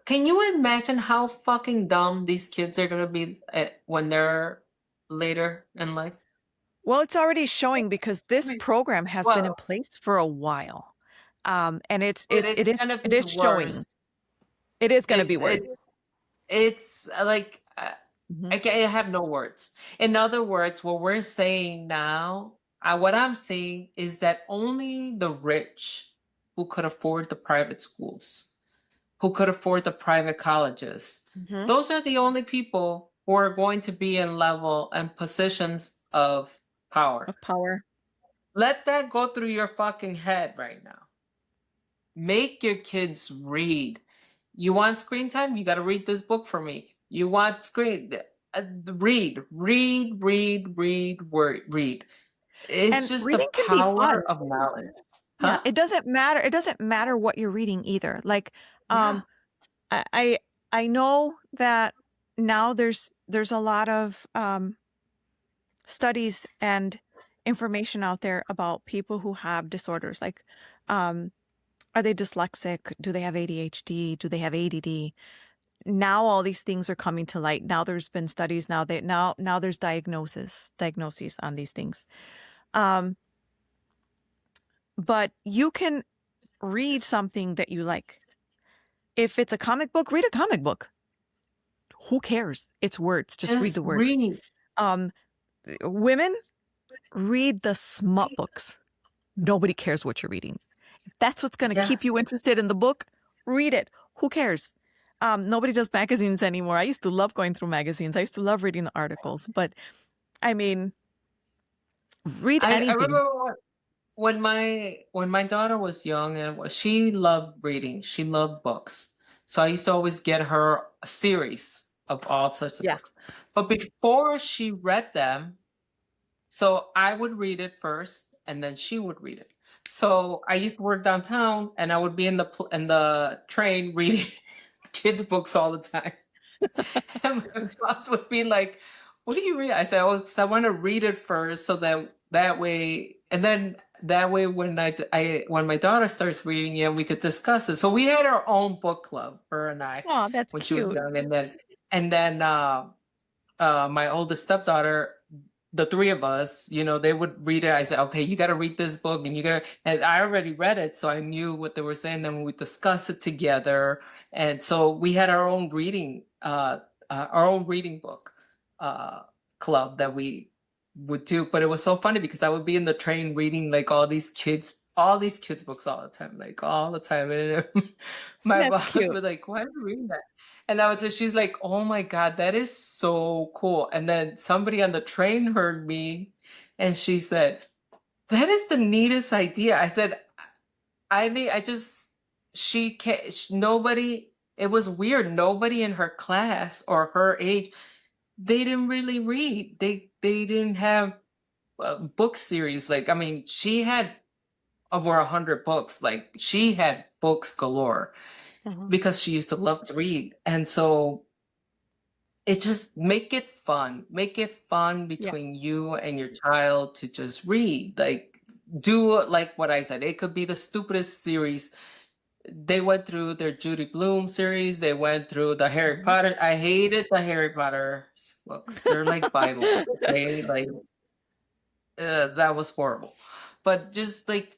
[SPEAKER 3] can you imagine how fucking dumb these kids are gonna be when they're later in life?
[SPEAKER 2] well, it's already showing because
[SPEAKER 3] I
[SPEAKER 2] this
[SPEAKER 3] mean,
[SPEAKER 2] program has been in
[SPEAKER 3] well,
[SPEAKER 2] place for a while. And it
[SPEAKER 3] it's
[SPEAKER 2] is
[SPEAKER 3] gonna
[SPEAKER 2] it
[SPEAKER 3] be
[SPEAKER 2] is
[SPEAKER 3] worse.
[SPEAKER 2] showing. It is going to be
[SPEAKER 3] It's
[SPEAKER 2] worse.
[SPEAKER 3] it's like
[SPEAKER 2] Mhm.
[SPEAKER 3] I have no words. In other words, what we're saying now, what I'm saying is that only the rich who could afford the private schools, who could afford the private colleges,
[SPEAKER 2] Mhm.
[SPEAKER 3] those are the only people who are going to be in level and positions of power.
[SPEAKER 2] Of power.
[SPEAKER 3] Let that go through your fucking head right now. Make your kids read. You want screen time? You got to read this book for me. You want read, read, read, read, read. It's
[SPEAKER 2] And
[SPEAKER 3] just the
[SPEAKER 2] reading can be fun.
[SPEAKER 3] power of knowledge.
[SPEAKER 2] Yeah,
[SPEAKER 3] Huh?
[SPEAKER 2] it doesn't matter. It doesn't matter what you're reading either. Like,
[SPEAKER 3] Yeah.
[SPEAKER 2] I I I know that now there's a lot of studies and information out there about people who have disorders. Like, um, are they dyslexic? Do they have ADHD? Do they have ADD? Now all these things are coming to light. Now there's been studies. Now there's diagnoses on these things. Um, but you can read something that you like. If it's a comic book, read a comic book. Who cares? It's words. Just read
[SPEAKER 3] Just
[SPEAKER 2] the words.
[SPEAKER 3] read.
[SPEAKER 2] Um, Women, read the smut books. Nobody cares what you're reading. If that's what's going to keep
[SPEAKER 3] Yes.
[SPEAKER 2] you interested in the book, read it. Who cares? Nobody does magazines anymore. I used to love going through magazines. I used to love reading the articles. But I mean, read
[SPEAKER 3] I
[SPEAKER 2] anything.
[SPEAKER 3] remember when my daughter was young and she loved reading. She loved books. So I used to always get her a series of all sorts of
[SPEAKER 2] Yeah.
[SPEAKER 3] books. But before she read them, so I would read it first, and then she would read it. So I used to work downtown, and I would be in the train reading kids' books all the time. And my boss would be like, "What do you read?" I said, "Oh, 'cause I want to read it first, so that way, and then that way, when when my daughter starts reading it, we could discuss it." So we had our own book club, her and I,
[SPEAKER 2] Oh, that's
[SPEAKER 3] when she was
[SPEAKER 2] cute.
[SPEAKER 3] young, and then my oldest stepdaughter, the three of us, they would read it. I said, okay, you got to read this book, and I already read it, so I knew what they were saying. Then we discuss it together, and so we had our own reading book uh, club that we would do. But it was so funny because I would be in the train reading like all these kids books all the time, like all the time, and my
[SPEAKER 2] That's
[SPEAKER 3] boss
[SPEAKER 2] cute.
[SPEAKER 3] would like, why are you reading that? And I would say, she's like, oh my God, that is so cool. And then somebody on the train heard me and she said, that is the neatest idea. I said, I just, she can't, nobody, it was weird. Nobody in her class or her age, they didn't really read. They didn't have book series. Like, I mean, she had over 100 books. Like, she had books galore
[SPEAKER 2] Mhm.
[SPEAKER 3] because she used to love to read. And so it just make it fun
[SPEAKER 2] Yeah.
[SPEAKER 3] between you and your child to just read, like, do like what I said. It could be the stupidest series. They went through their Judy Blume series, they went through the Harry
[SPEAKER 2] Mhm.
[SPEAKER 3] Potter. I hated the Harry Potter books. They're like Bibles. Okay, like, that was horrible. But just like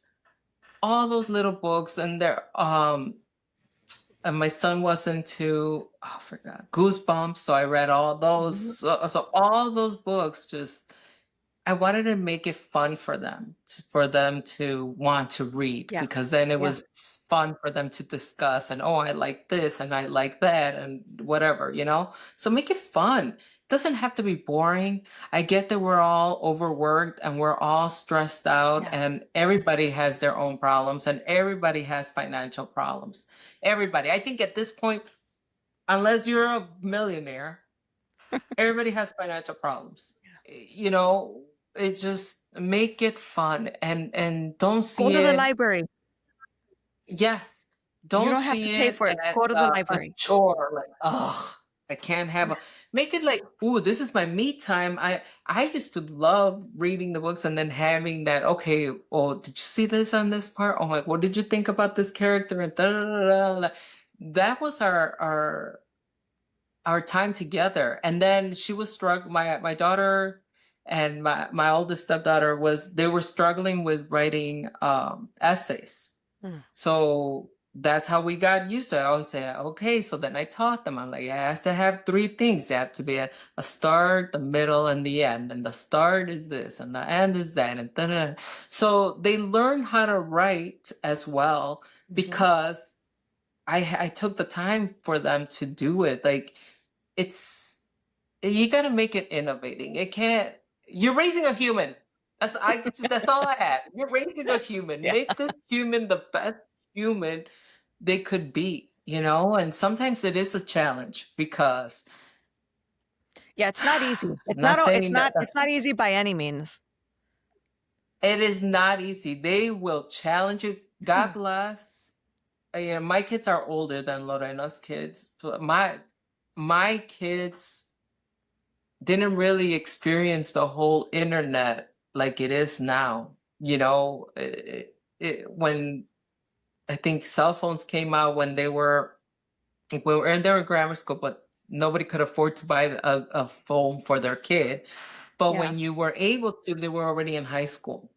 [SPEAKER 3] all those little books, and my son was into, oh, I forgot, Goosebumps. So I read all those.
[SPEAKER 2] Mhm.
[SPEAKER 3] So all those books, just, I wanted to make it fun for them, for them to want to read,
[SPEAKER 2] Yeah.
[SPEAKER 3] because then it
[SPEAKER 2] Yeah.
[SPEAKER 3] was fun for them to discuss, and, oh, I like this and I like that and whatever, So make it fun. It doesn't have to be boring. I get that we're all overworked and we're all stressed out,
[SPEAKER 2] Yeah.
[SPEAKER 3] and everybody has their own problems and everybody has financial problems. Everybody. I think at this point, unless you're a millionaire, everybody has financial problems. You know, it just make it fun, and don't
[SPEAKER 2] Go
[SPEAKER 3] see
[SPEAKER 2] to the
[SPEAKER 3] it.
[SPEAKER 2] library.
[SPEAKER 3] Yes,
[SPEAKER 2] You
[SPEAKER 3] don't
[SPEAKER 2] don't have to
[SPEAKER 3] see
[SPEAKER 2] pay
[SPEAKER 3] it
[SPEAKER 2] for it.
[SPEAKER 3] as
[SPEAKER 2] Go to the
[SPEAKER 3] a
[SPEAKER 2] library.
[SPEAKER 3] chore. Like, oh, I can't have
[SPEAKER 2] Yeah.
[SPEAKER 3] a. Make it like, ooh, this is my me time. I used to love reading the books and then having that. Okay, oh, did you see this on this part? Oh my, what did you think about this character? And da, da, da, da, da. That was our time together. And then she was struggling. My daughter and my oldest stepdaughter, they were struggling with writing essays. So that's how we got used to it. I always say, okay, so then I taught them. I'm like, it has to have three things. It has to be a start, the middle, and the end. And the start is this, and the end is that, and da-da-da. So they learn how to write as well because I took the time for them to do it. Like it's you got to make it innovating. It can't. You're raising a human. That's all I have. You're raising a human.
[SPEAKER 2] Yeah.
[SPEAKER 3] Make the human the best human they could be, you know? And sometimes it is a challenge because
[SPEAKER 2] Yeah, it's not easy.
[SPEAKER 3] I'm not saying that
[SPEAKER 2] It's not easy by any means.
[SPEAKER 3] it is not easy. They will challenge you. God bless. You know, my kids are older than Lorena's kids. But my kids didn't really experience the whole internet like it is now. You know, when I think cell phones came out when they were in their grammar school, but nobody could afford to buy a phone for their kid. But
[SPEAKER 2] Yeah.
[SPEAKER 3] when you were able to, they were already in high school.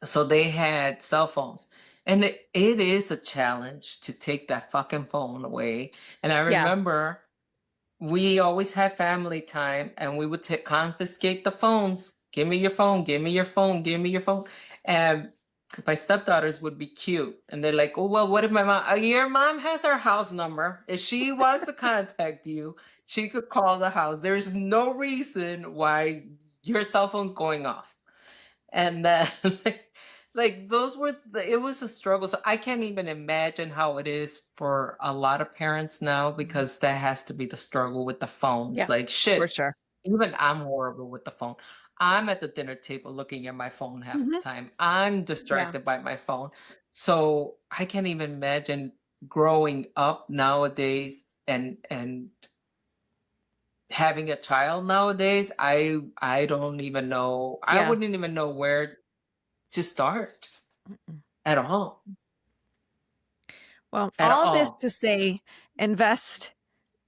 [SPEAKER 3] So they had cell phones. And it is a challenge to take that fucking phone away. And I
[SPEAKER 2] Yeah.
[SPEAKER 3] remember we always had family time and we would confiscate the phones. Give me your phone, give me your phone, give me your phone. And my stepdaughters would be cute. And they're like, oh, well, what if my mom, your mom has our house number. If she wants to contact you, she could call the house. There's no reason why your cell phone's going off. And then like those were it was a struggle. So I can't even imagine how it is for a lot of parents now because that has to be the struggle with the phones.
[SPEAKER 2] Yeah,
[SPEAKER 3] Like
[SPEAKER 2] for
[SPEAKER 3] shit,
[SPEAKER 2] sure.
[SPEAKER 3] even I'm horrible with the phone. I'm at the dinner table looking at my phone half the time. I'm
[SPEAKER 2] Yeah.
[SPEAKER 3] distracted by my phone. So I can't even imagine growing up nowadays and having a child nowadays. I don't even know. I
[SPEAKER 2] Yeah.
[SPEAKER 3] wouldn't even know where to start at all.
[SPEAKER 2] Well,
[SPEAKER 3] At
[SPEAKER 2] all this
[SPEAKER 3] all.
[SPEAKER 2] to say, invest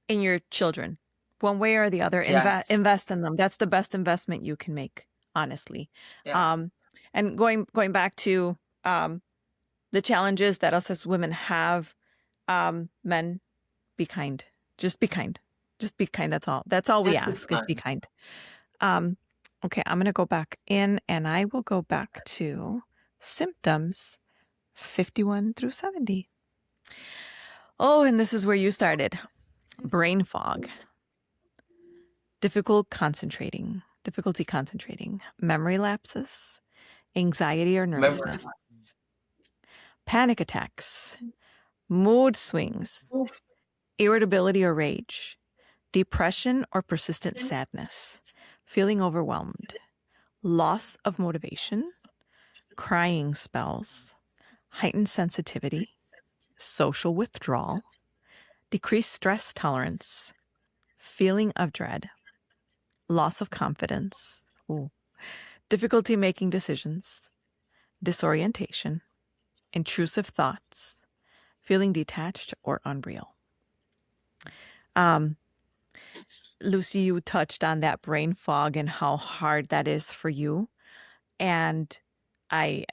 [SPEAKER 2] in your children, one way or the other.
[SPEAKER 3] Yes.
[SPEAKER 2] Invest in them. That's the best investment you can make, honestly.
[SPEAKER 3] Yes.
[SPEAKER 2] And going back to the challenges that us as women have, men, be kind. Just be kind. Just be kind. That's all. That's all we
[SPEAKER 3] Just be
[SPEAKER 2] ask is be
[SPEAKER 3] kind.
[SPEAKER 2] kind. Okay, I'm going to go back in and I will go back to symptoms 51 through 70. Oh, and this is where you started. Brain fog. Difficulty concentrating, memory lapses, anxiety or nervousness, panic attacks, mood swings, irritability or rage, depression or persistent sadness, feeling overwhelmed, loss of motivation, crying spells, heightened sensitivity, social withdrawal, decreased stress tolerance, feeling of dread, loss of confidence, difficulty making decisions, disorientation, intrusive thoughts, feeling detached or unreal. Lucy, you touched on that brain fog and how hard that is for you. And I,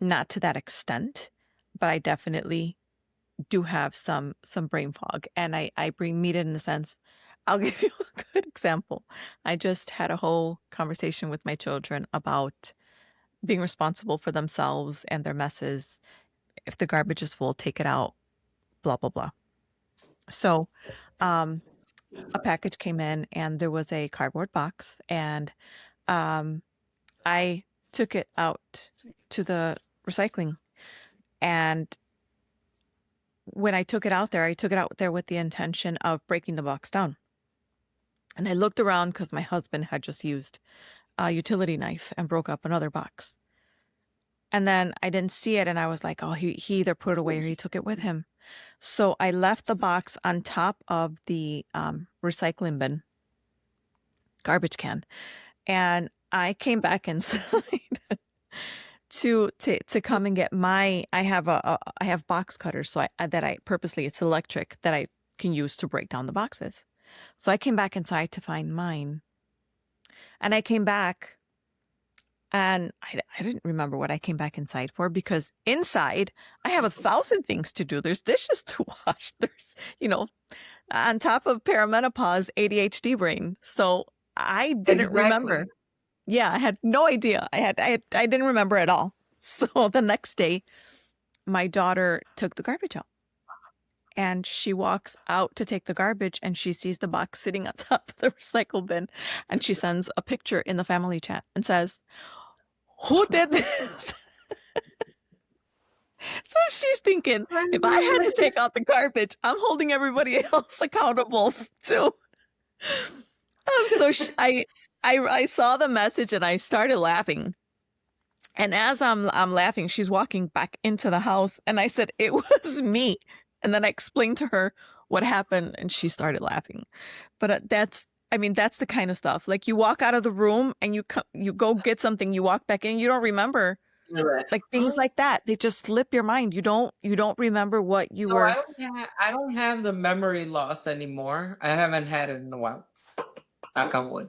[SPEAKER 2] not to that extent, but I definitely do have some brain fog. And I bring meat in the sense, I'll give you a good example. I just had a whole conversation with my children about being responsible for themselves and their messes. If the garbage is full, take it out, blah, blah, blah. So a package came in and there was a cardboard box and I took it out to the recycling. And when I took it out there, with the intention of breaking the box down. And I looked around because my husband had just used a utility knife and broke up another box. And then I didn't see it and I was like, oh, he either put it away or he took it with him. So I left the box on top of the recycling bin, garbage can, and I came back inside to come and get my. I have box cutters, so I purposely, it's electric, that I can use to break down the boxes. So I came back inside to find mine, and I came back And I didn't remember what I came back inside for, because inside I have 1,000 things to do. There's dishes to wash. There's, on top of perimenopause, ADHD brain. So I didn't remember.
[SPEAKER 3] Exactly.
[SPEAKER 2] Yeah, I had no idea. I didn't remember at all. So the next day, my daughter took the garbage out, and she walks out to take the garbage, and she sees the box sitting on top of the recycle bin, and she sends a picture in the family chat and says, "Who did this?" So she's thinking, if I had to take out the garbage, I'm holding everybody else accountable too. So I saw the message and I started laughing. And as I'm laughing, she's walking back into the house, and I said, "It was me." And then I explained to her what happened, and she started laughing. But that's the kind of stuff. Like, you walk out of the room and you go get something, you walk back in, you don't remember.
[SPEAKER 3] Correct.
[SPEAKER 2] Like, things like that, they just slip your mind. You don't remember what you
[SPEAKER 3] So
[SPEAKER 2] were.
[SPEAKER 3] I don't have the memory loss anymore. I haven't had it in a while. Knock on wood.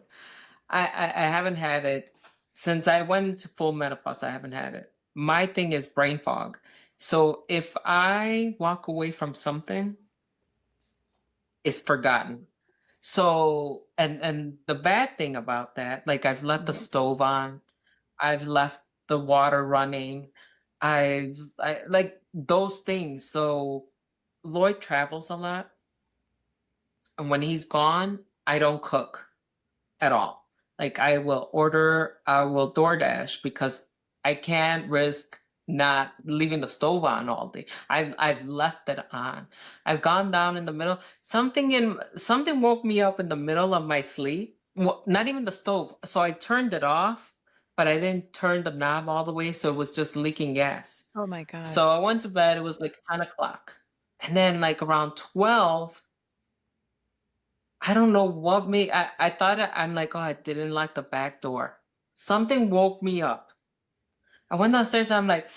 [SPEAKER 3] I haven't had it since I went into full menopause. I haven't had it. My thing is brain fog. So if I walk away from something, it's forgotten. So and the bad thing about that, like, I've left the stove on, I've left the water running, I like those things. So Lloyd travels a lot, and when he's gone, I don't cook at all. Like, I will DoorDash, because I can't risk not leaving the stove on all day. I've left it on. I've gone down in the middle. Something woke me up in the middle of my sleep. Well, not even the stove. So I turned it off, but I didn't turn the knob all the way, so it was just leaking gas.
[SPEAKER 2] Oh my God.
[SPEAKER 3] So I went to bed. It was like 10 o'clock. And then, like, around 12, I don't know what made, I thought, I'm like, oh, I didn't lock the back door. Something woke me up. I went downstairs and I'm like,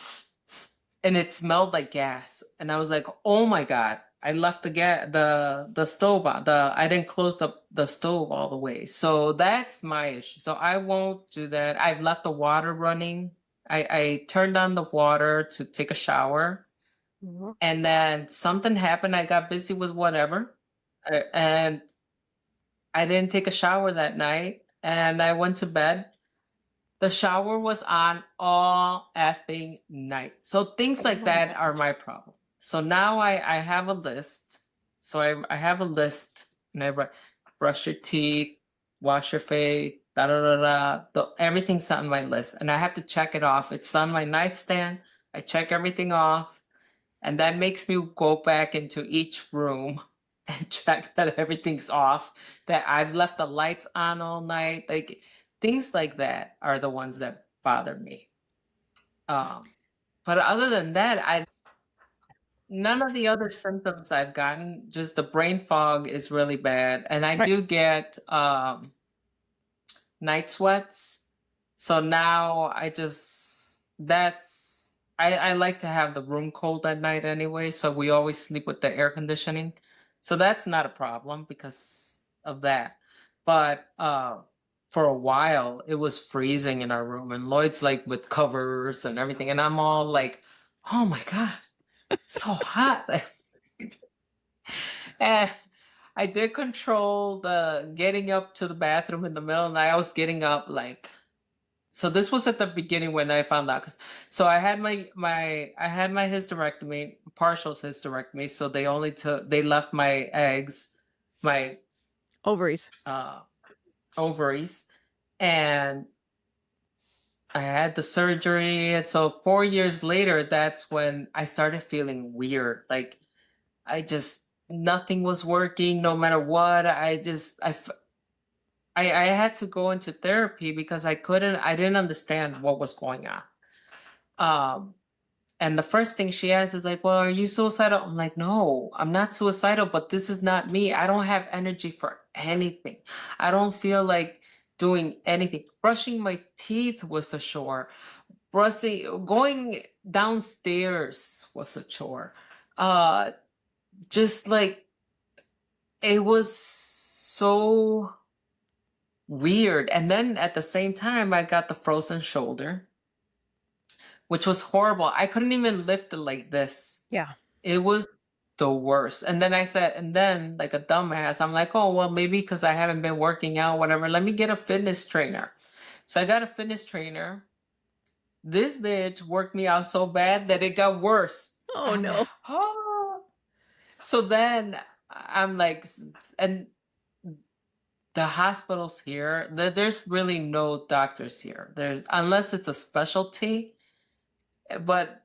[SPEAKER 3] and it smelled like gas. And I was like, oh my God, I left the stove on. I didn't close the stove all the way. So that's my issue. So I won't do that. I've left the water running. I turned on the water to take a shower. And then something happened. I got busy with whatever. And I didn't take a shower that night, and I went to bed. The shower was on all effing night. So things like that are my problem. So now I have a list. So I have a list, and I brush your teeth, wash your face, da da da da. Everything's on my list, and I have to check it off. It's on my nightstand. I check everything off, and that makes me go back into each room and check that everything's off, that I've left the lights on all night. Like, things like that are the ones that bother me. But other than that, none of the other symptoms I've gotten. Just the brain fog is really bad, and I do get night sweats. So now I like to have the room cold at night anyway, so we always sleep with the air conditioning. So that's not a problem because of that. But for a while, it was freezing in our room, and Lloyd's like with covers and everything, and I'm all like, "Oh my God, so hot!" And I did control the getting up to the bathroom in the middle of the night. I was getting up like. So this was at the beginning when I found out, so I had my hysterectomy, partial hysterectomy. So they left my eggs, my
[SPEAKER 2] Ovaries.
[SPEAKER 3] Ovaries, and I had the surgery. And so 4 years later, that's when I started feeling weird. Like, nothing was working no matter what. I had to go into therapy because I didn't understand what was going on. And the first thing she asks is like, well, are you suicidal? I'm like, no, I'm not suicidal, but this is not me. I don't have energy for anything. I don't feel like doing anything. Brushing my teeth was a chore. Going downstairs was a chore. Just like, it was so weird. And then at the same time, I got the frozen shoulder, which was horrible. I couldn't even lift it like this.
[SPEAKER 2] Yeah.
[SPEAKER 3] It was the worst. And then I said, and then like a dumbass, I'm like, oh, well, maybe because I haven't been working out, whatever, let me get a fitness trainer. So I got a fitness trainer. This bitch worked me out so bad that it got worse.
[SPEAKER 2] Oh,
[SPEAKER 3] I'm
[SPEAKER 2] no.
[SPEAKER 3] like, oh. So then I'm like, and the hospitals here, there's really no doctors here. There's, unless it's a specialty, but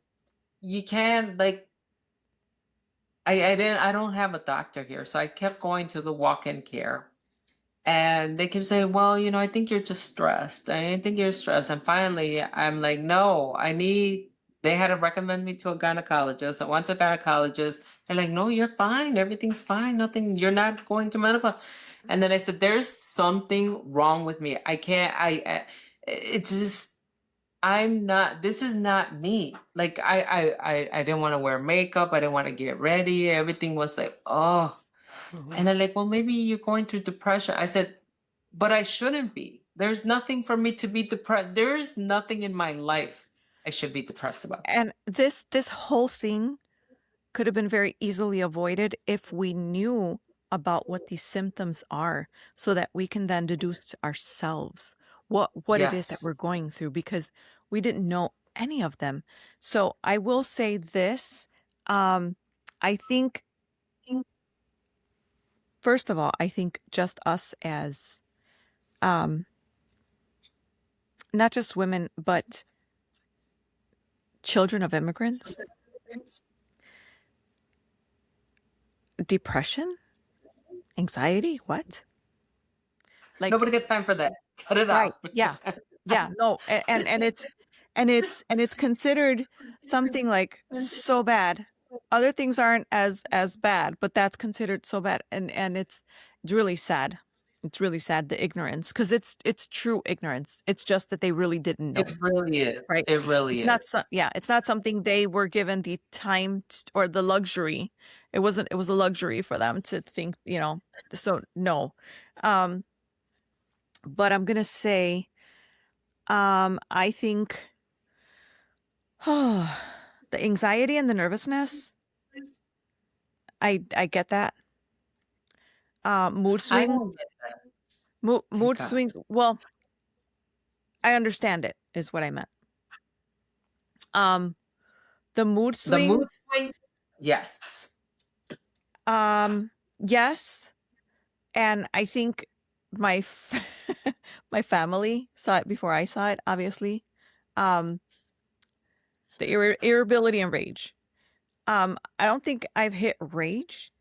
[SPEAKER 3] you can't like, I don't have a doctor here, so I kept going to the walk-in care, and they kept saying, well, I think you're just stressed. I think you're stressed. And finally I'm like, no, they had to recommend me to a gynecologist. I went to a gynecologist. They're like, no, you're fine, everything's fine, nothing, you're not going through menopause. And then I said, there's something wrong with me. I can't, it's just, this is not me. Like I didn't want to wear makeup. I didn't want to get ready. Everything was like, oh. And they're like, well, maybe you're going through depression. I said, but I shouldn't be. There's nothing for me to be depressed. There is nothing in my life I should be depressed about.
[SPEAKER 2] And this whole thing could have been very easily avoided if we knew about what these symptoms are, so that we can then deduce ourselves what it is that
[SPEAKER 3] Yes.
[SPEAKER 2] we're going through, because we didn't know any of them. So I will say this, I think, first of all, I think just us as not just women, but children of immigrants, depression, anxiety, what? Like,
[SPEAKER 3] Nobody got time for that. Cut it
[SPEAKER 2] right.
[SPEAKER 3] out.
[SPEAKER 2] Yeah. Yeah. No. And it's considered something like so bad. Other things aren't as bad, but that's considered so bad. And it's really sad. It's really sad, the ignorance, because it's true ignorance. It's just that they really didn't know.
[SPEAKER 3] It really is.
[SPEAKER 2] Right.
[SPEAKER 3] It really
[SPEAKER 2] It's
[SPEAKER 3] is.
[SPEAKER 2] not it's not something they were given the time or the luxury. It was a luxury for them to think, so no. But I'm gonna say, I think, the anxiety and the nervousness, I get that. Mood
[SPEAKER 3] I
[SPEAKER 2] swings,
[SPEAKER 3] don't get that.
[SPEAKER 2] mood
[SPEAKER 3] God.
[SPEAKER 2] swings. Well, I understand it, is what I meant. The mood
[SPEAKER 3] The mood
[SPEAKER 2] swings,
[SPEAKER 3] swing? Yes.
[SPEAKER 2] yes, and I think my my family saw it before I saw it, obviously. The irritability and rage. I don't think I've hit rage.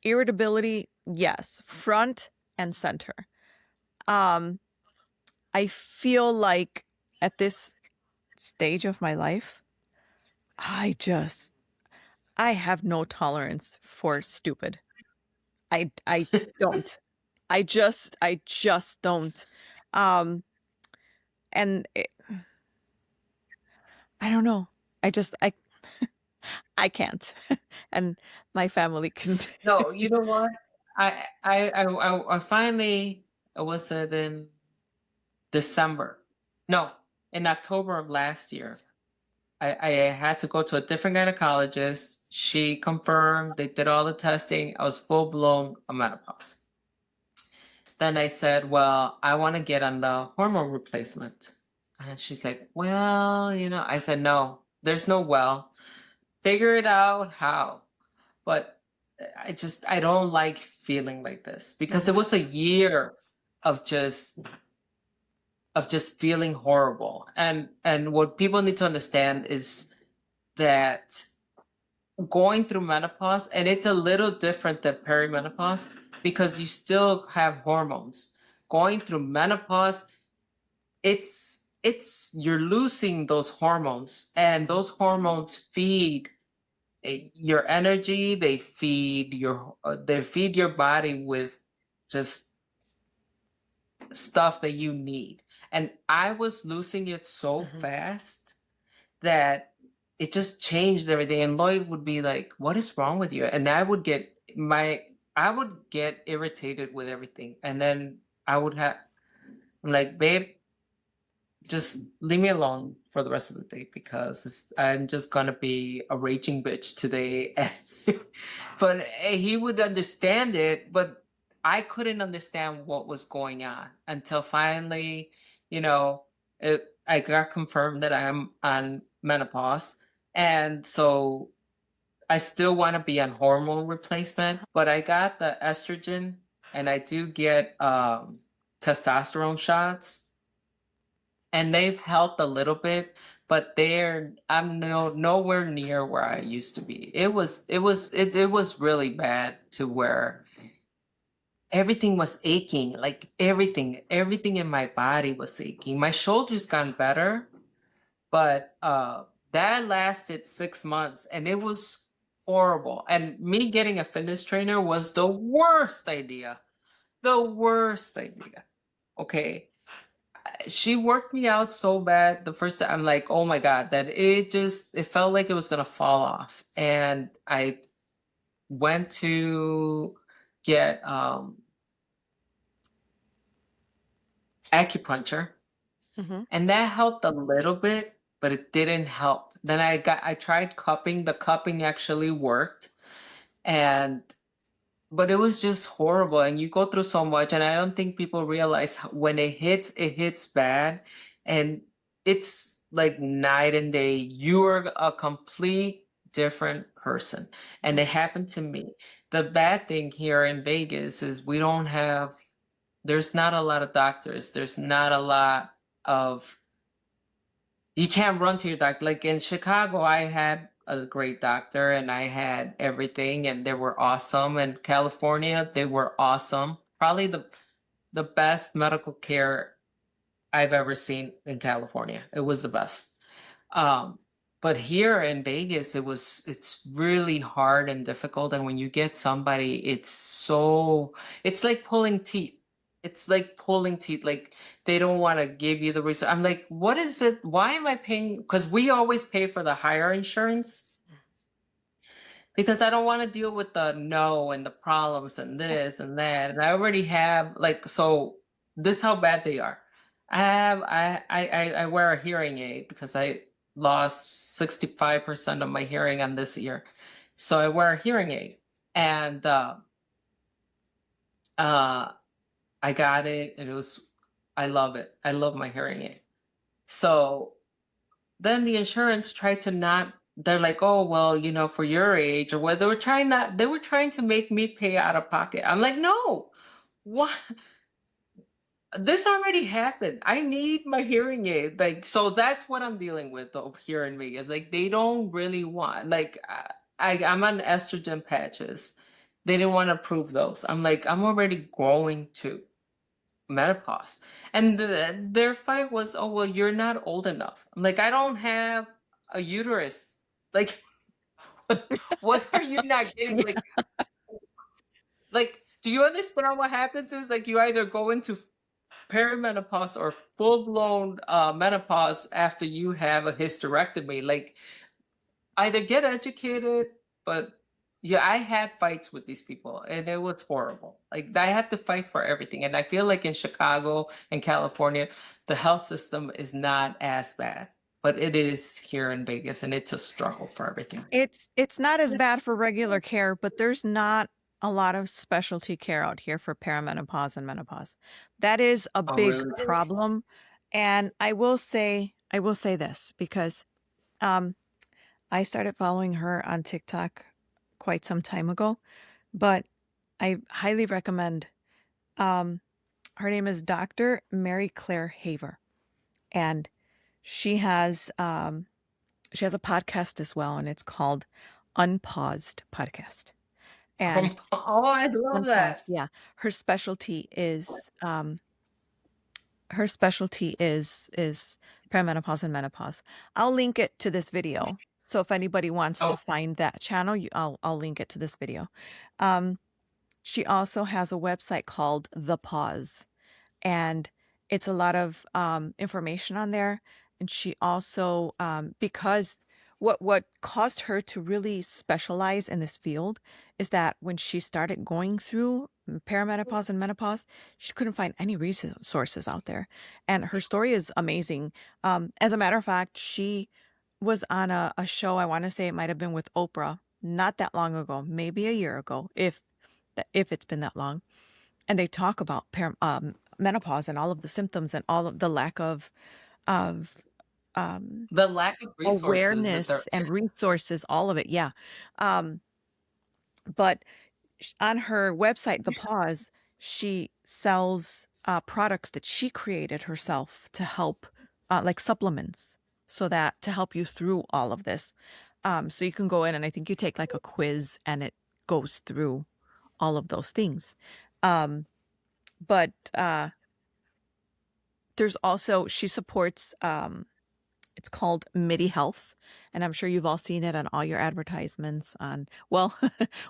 [SPEAKER 2] Irritability, yes, front and center. I feel like at this stage of my life, I have no tolerance for stupid. I don't. I just don't. And I don't know. I can't. And my family can.
[SPEAKER 3] No, you know what? I finally, was it in December? No, in October of last year. I had to go to a different gynecologist. She confirmed, they did all the testing. I was full blown on menopause. Then I said, well, I want to get on the hormone replacement. And she's like, well, I said, no, there's no well. Figure it out how. But I don't like feeling like this, because it was a year of just feeling horrible. And what people need to understand is that going through menopause, and it's a little different than perimenopause because you still have hormones. Going through menopause, it's you're losing those hormones, and those hormones feed your energy. They feed your body with just stuff that you need. And I was losing it so fast that it just changed everything. And Lloyd would be like, what is wrong with you? And I would get irritated with everything. And then I would have, I'm like, babe, just leave me alone for the rest of the day because I'm just gonna be a raging bitch today. But he would understand it, but I couldn't understand what was going on until finally, you know, I got confirmed that I'm on menopause. And so I still want to be on hormone replacement, but I got the estrogen and I do get testosterone shots, and they've helped a little bit, but I'm nowhere near where I used to be. It was really bad to where everything was aching, like everything in my body was aching. My shoulders gotten better, but that lasted 6 months and it was horrible. And me getting a fitness trainer was the worst idea. The worst idea. Okay. She worked me out so bad the first time. I'm like, oh my God, that it felt like it was gonna fall off. And I went to get acupuncture, and that helped a little bit, but it didn't help. Then I tried cupping. The cupping actually worked, and but it was just horrible. And you go through so much, and I don't think people realize when it hits bad, and it's like night and day. You're a complete different person, and it happened to me. The bad thing here in Vegas is there's not a lot of doctors. There's not a lot of you can't run to your doctor. Like in Chicago, I had a great doctor and I had everything and they were awesome. In California, they were awesome. Probably the best medical care I've ever seen in California. It was the best. Um, but here in Vegas, it's really hard and difficult. And when you get somebody, it's like pulling teeth. It's like pulling teeth. Like they don't want to give you the reason. I'm like, what is it? Why am I paying? Because we always pay for the higher insurance because I don't want to deal with the no and the problems and this and that. And I already have like so. This is how bad they are. I wear a hearing aid because I lost 65% of my hearing on this ear, so I wear a hearing aid, and uh, I got it, and I love it. I love my hearing aid. So then the insurance tried to not. They're like, oh well, for your age or what. They were trying to make me pay out of pocket. I'm like, no, what? This already happened. I need my hearing aid. Like, so that's what I'm dealing with over here in Vegas. Like, they don't really want, like, I'm on estrogen patches. They didn't want to approve those. I'm like, I'm already going to menopause. And their fight was, oh, well, you're not old enough. I'm like, I don't have a uterus. Like, what are you not getting? Like, do you understand what happens is like you either go into perimenopause or full-blown menopause after you have a hysterectomy. Like either get educated, but yeah, I had fights with these people and it was horrible. Like I had to fight for everything. And I feel like in Chicago and California, the health system is not as bad, but it is here in Vegas and it's a struggle for everything.
[SPEAKER 2] It's not as bad for regular care, but there's not a lot of specialty care out here for perimenopause and menopause. That is a big
[SPEAKER 3] really?
[SPEAKER 2] problem. And I will say this because I started following her on TikTok quite some time ago, but I highly recommend her name is Dr. Mary Claire Haver, and she has a podcast as well, and it's called Unpaused Podcast. And
[SPEAKER 3] oh, I love that.
[SPEAKER 2] Yeah, her specialty is perimenopause and menopause. I'll link it to this video. So if anybody wants to find that channel, I'll link it to this video. She also has a website called The Pause, and it's a lot of information on there. And she also, because what caused her to really specialize in this field is that when she started going through perimenopause and menopause, she couldn't find any resources out there. And her story is amazing. As a matter of fact, she was on a show, I want to say it might have been with Oprah, not that long ago, maybe a year ago, if it's been that long. And they talk about menopause and all of the symptoms and all of the lack of
[SPEAKER 3] The lack of resources that
[SPEAKER 2] awareness
[SPEAKER 3] there.
[SPEAKER 2] and resources, all of it. Yeah. Um, but on her website, The Pause, she sells products that she created herself to help, like supplements, so that to help you through all of this. So you can go in and I think you take like a quiz and it goes through all of those things. But there's also, she supports, it's called MIDI Health. And I'm sure you've all seen it on all your advertisements on, well,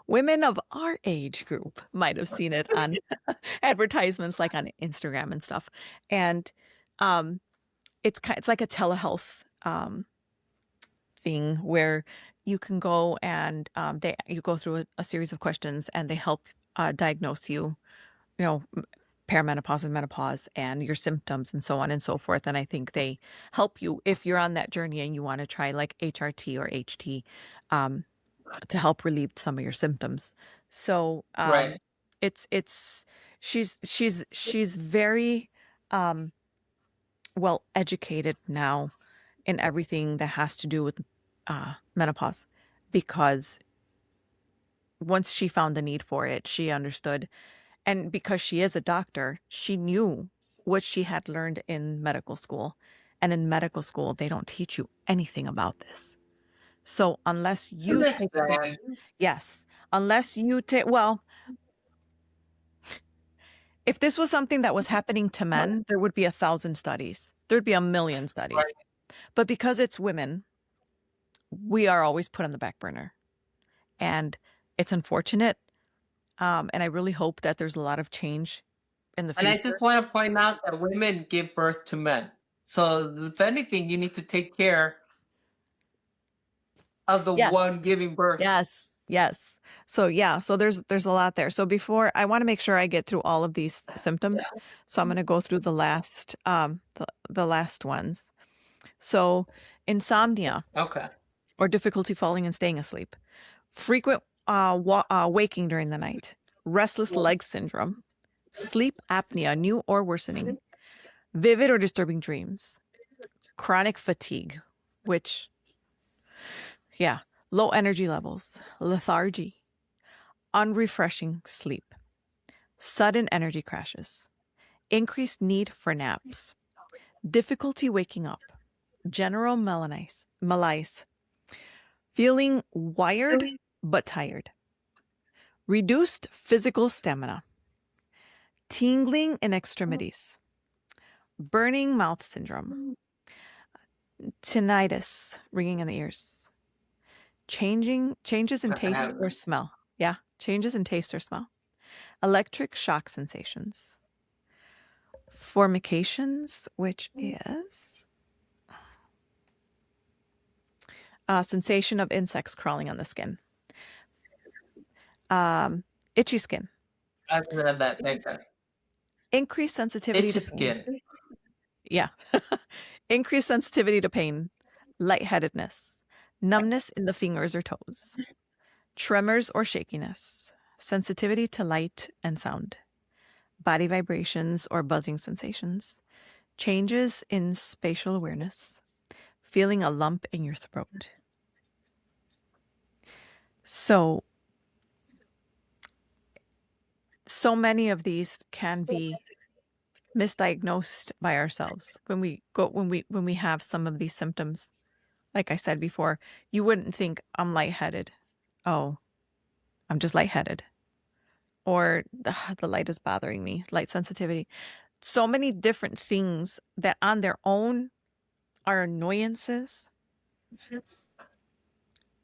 [SPEAKER 2] women of our age group might have seen it on advertisements like on Instagram and stuff. And it's like a telehealth thing where you can go and you go through a series of questions and they help diagnose you, you know, perimenopause and menopause and your symptoms and so on and so forth. And I think they help you if you're on that journey and you want to try like HRT or HT to help relieve some of your symptoms. So
[SPEAKER 3] Right.
[SPEAKER 2] it's she's very well educated now in everything that has to do with menopause, because once she found the need for it, she understood. And because she is a doctor, she knew what she had learned in medical school. And in medical school, they don't teach you anything about this. So unless
[SPEAKER 3] And
[SPEAKER 2] you
[SPEAKER 3] that's
[SPEAKER 2] take this,
[SPEAKER 3] sad.
[SPEAKER 2] yes, unless you take, well, if this was something that was happening to men, there would be 1,000 studies. There'd be 1,000,000 studies.
[SPEAKER 3] Right.
[SPEAKER 2] But because it's women, we are always put on the back burner. And it's unfortunate. And I really hope that there's a lot of change in the
[SPEAKER 3] And I
[SPEAKER 2] future.
[SPEAKER 3] just want to point out that women give birth to men. So if anything, you need to take care of the
[SPEAKER 2] Yes.
[SPEAKER 3] one giving birth.
[SPEAKER 2] Yes. Yes. So yeah, so there's a lot there. So before I want to make sure I get through all of these symptoms. So I'm going to go through the last ones. So insomnia
[SPEAKER 3] Okay.
[SPEAKER 2] or difficulty falling and staying asleep, frequent waking during the night, restless leg syndrome, sleep apnea, new or worsening, vivid or disturbing dreams, chronic fatigue, which, yeah, low energy levels, lethargy, unrefreshing sleep, sudden energy crashes, increased need for naps, difficulty waking up, general malaise, feeling wired but tired, reduced physical stamina, tingling in extremities, burning mouth syndrome, tinnitus, ringing in the ears, changes in
[SPEAKER 3] I
[SPEAKER 2] taste
[SPEAKER 3] have
[SPEAKER 2] or smell. Yeah, changes in taste or smell. Electric shock sensations. Formications, which is a sensation of insects crawling on the skin. Itchy skin.
[SPEAKER 3] I've had that. Okay.
[SPEAKER 2] Increased sensitivity
[SPEAKER 3] Itchy
[SPEAKER 2] to pain.
[SPEAKER 3] skin.
[SPEAKER 2] Yeah. Increased sensitivity to pain. Lightheadedness. Numbness in the fingers or toes. Tremors or shakiness. Sensitivity to light and sound. Body vibrations or buzzing sensations. Changes in spatial awareness. Feeling a lump in your throat. So many of these can be misdiagnosed by ourselves when we have some of these symptoms. Like I said before, you wouldn't think I'm lightheaded. Oh, I'm just lightheaded. Or the light is bothering me, light sensitivity. So many different things that on their own are annoyances.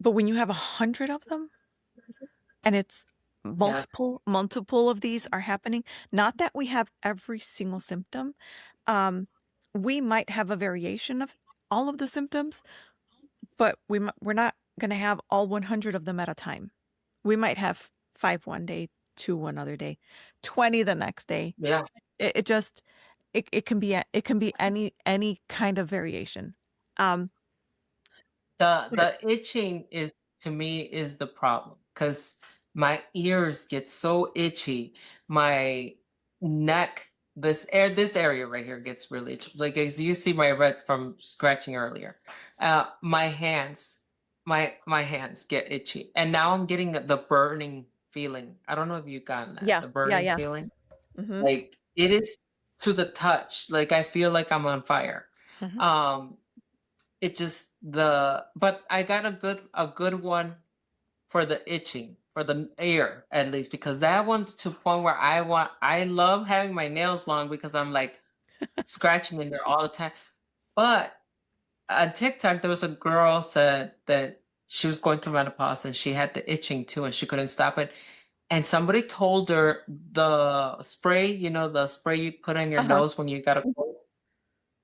[SPEAKER 2] But when you have 100 of them and it's
[SPEAKER 3] Yes.
[SPEAKER 2] multiple of these are happening, not that we have every single symptom. We might have a variation of all of the symptoms, but we're not going to have all 100 of them at a time. We might have 5 one day, 2 one other day, 20 the next day.
[SPEAKER 3] Yeah.
[SPEAKER 2] It just it can be any kind of variation.
[SPEAKER 3] The itching is, to me, is the problem, because my ears get so itchy. My neck, this area right here gets really itchy. Like, as you see my red from scratching earlier. My hands, my hands get itchy, and now I'm getting the burning feeling. I don't know if you've gotten that,
[SPEAKER 2] Yeah,
[SPEAKER 3] the
[SPEAKER 2] yeah,
[SPEAKER 3] burning
[SPEAKER 2] yeah.
[SPEAKER 3] feeling.
[SPEAKER 2] Mm-hmm.
[SPEAKER 3] Like, it is to the touch. Like, I feel like I'm on fire.
[SPEAKER 2] Mm-hmm.
[SPEAKER 3] It just but I got a good one for the itching, for the ear at least, because that one's to a point where I love having my nails long, because I'm like scratching in there all the time. But on TikTok there was a girl said that she was going through menopause and she had the itching too and she couldn't stop it. And somebody told her the spray, the spray you put on your
[SPEAKER 2] Uh-huh.
[SPEAKER 3] nose when you got a cold,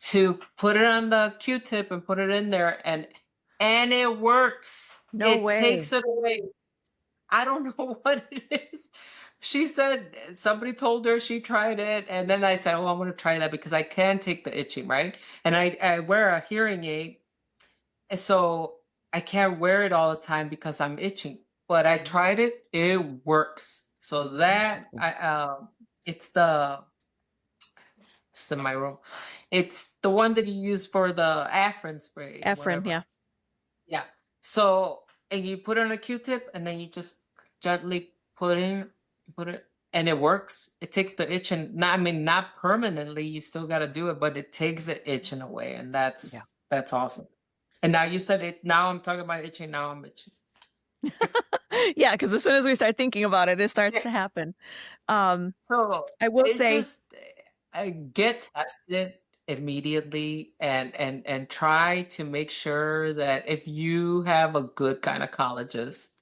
[SPEAKER 3] to put it on the Q-tip and put it in there, and it works.
[SPEAKER 2] No
[SPEAKER 3] It
[SPEAKER 2] way.
[SPEAKER 3] takes it away. I don't know what it is. She said somebody told her, she tried it, and then I said, "Oh, I'm gonna try that because I can take the itching, right?" And I wear a hearing aid, and so I can't wear it all the time because I'm itching. But I tried it; it works. So that it's it's in my room. It's the one that you use for the Afrin spray,
[SPEAKER 2] Efren,
[SPEAKER 3] whatever.
[SPEAKER 2] yeah.
[SPEAKER 3] Yeah. So, and you put it on a Q-tip, and then you just gently put it, and it works. It takes the itch, and not permanently. You still got to do it, but it takes the itching away, and
[SPEAKER 2] Yeah.
[SPEAKER 3] that's awesome. And now you said it. Now I'm talking about itching. Now I'm itching.
[SPEAKER 2] Yeah, because as soon as we start thinking about it, it starts to happen.
[SPEAKER 3] So
[SPEAKER 2] I will
[SPEAKER 3] it
[SPEAKER 2] say,
[SPEAKER 3] just get tested immediately, and try to make sure that if you have a good gynecologist,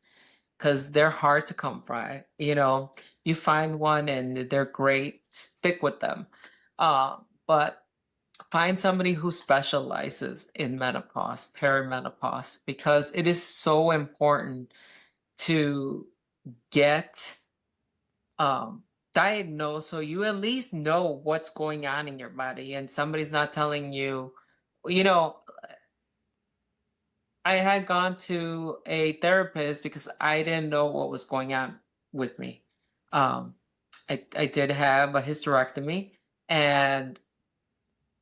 [SPEAKER 3] because they're hard to come by, you find one and they're great, stick with them. But find somebody who specializes in menopause, perimenopause, because it is so important to get diagnosed, so you at least know what's going on in your body and somebody's not telling you. you know I had gone to a therapist because I didn't know what was going on with me. um I did have a hysterectomy, and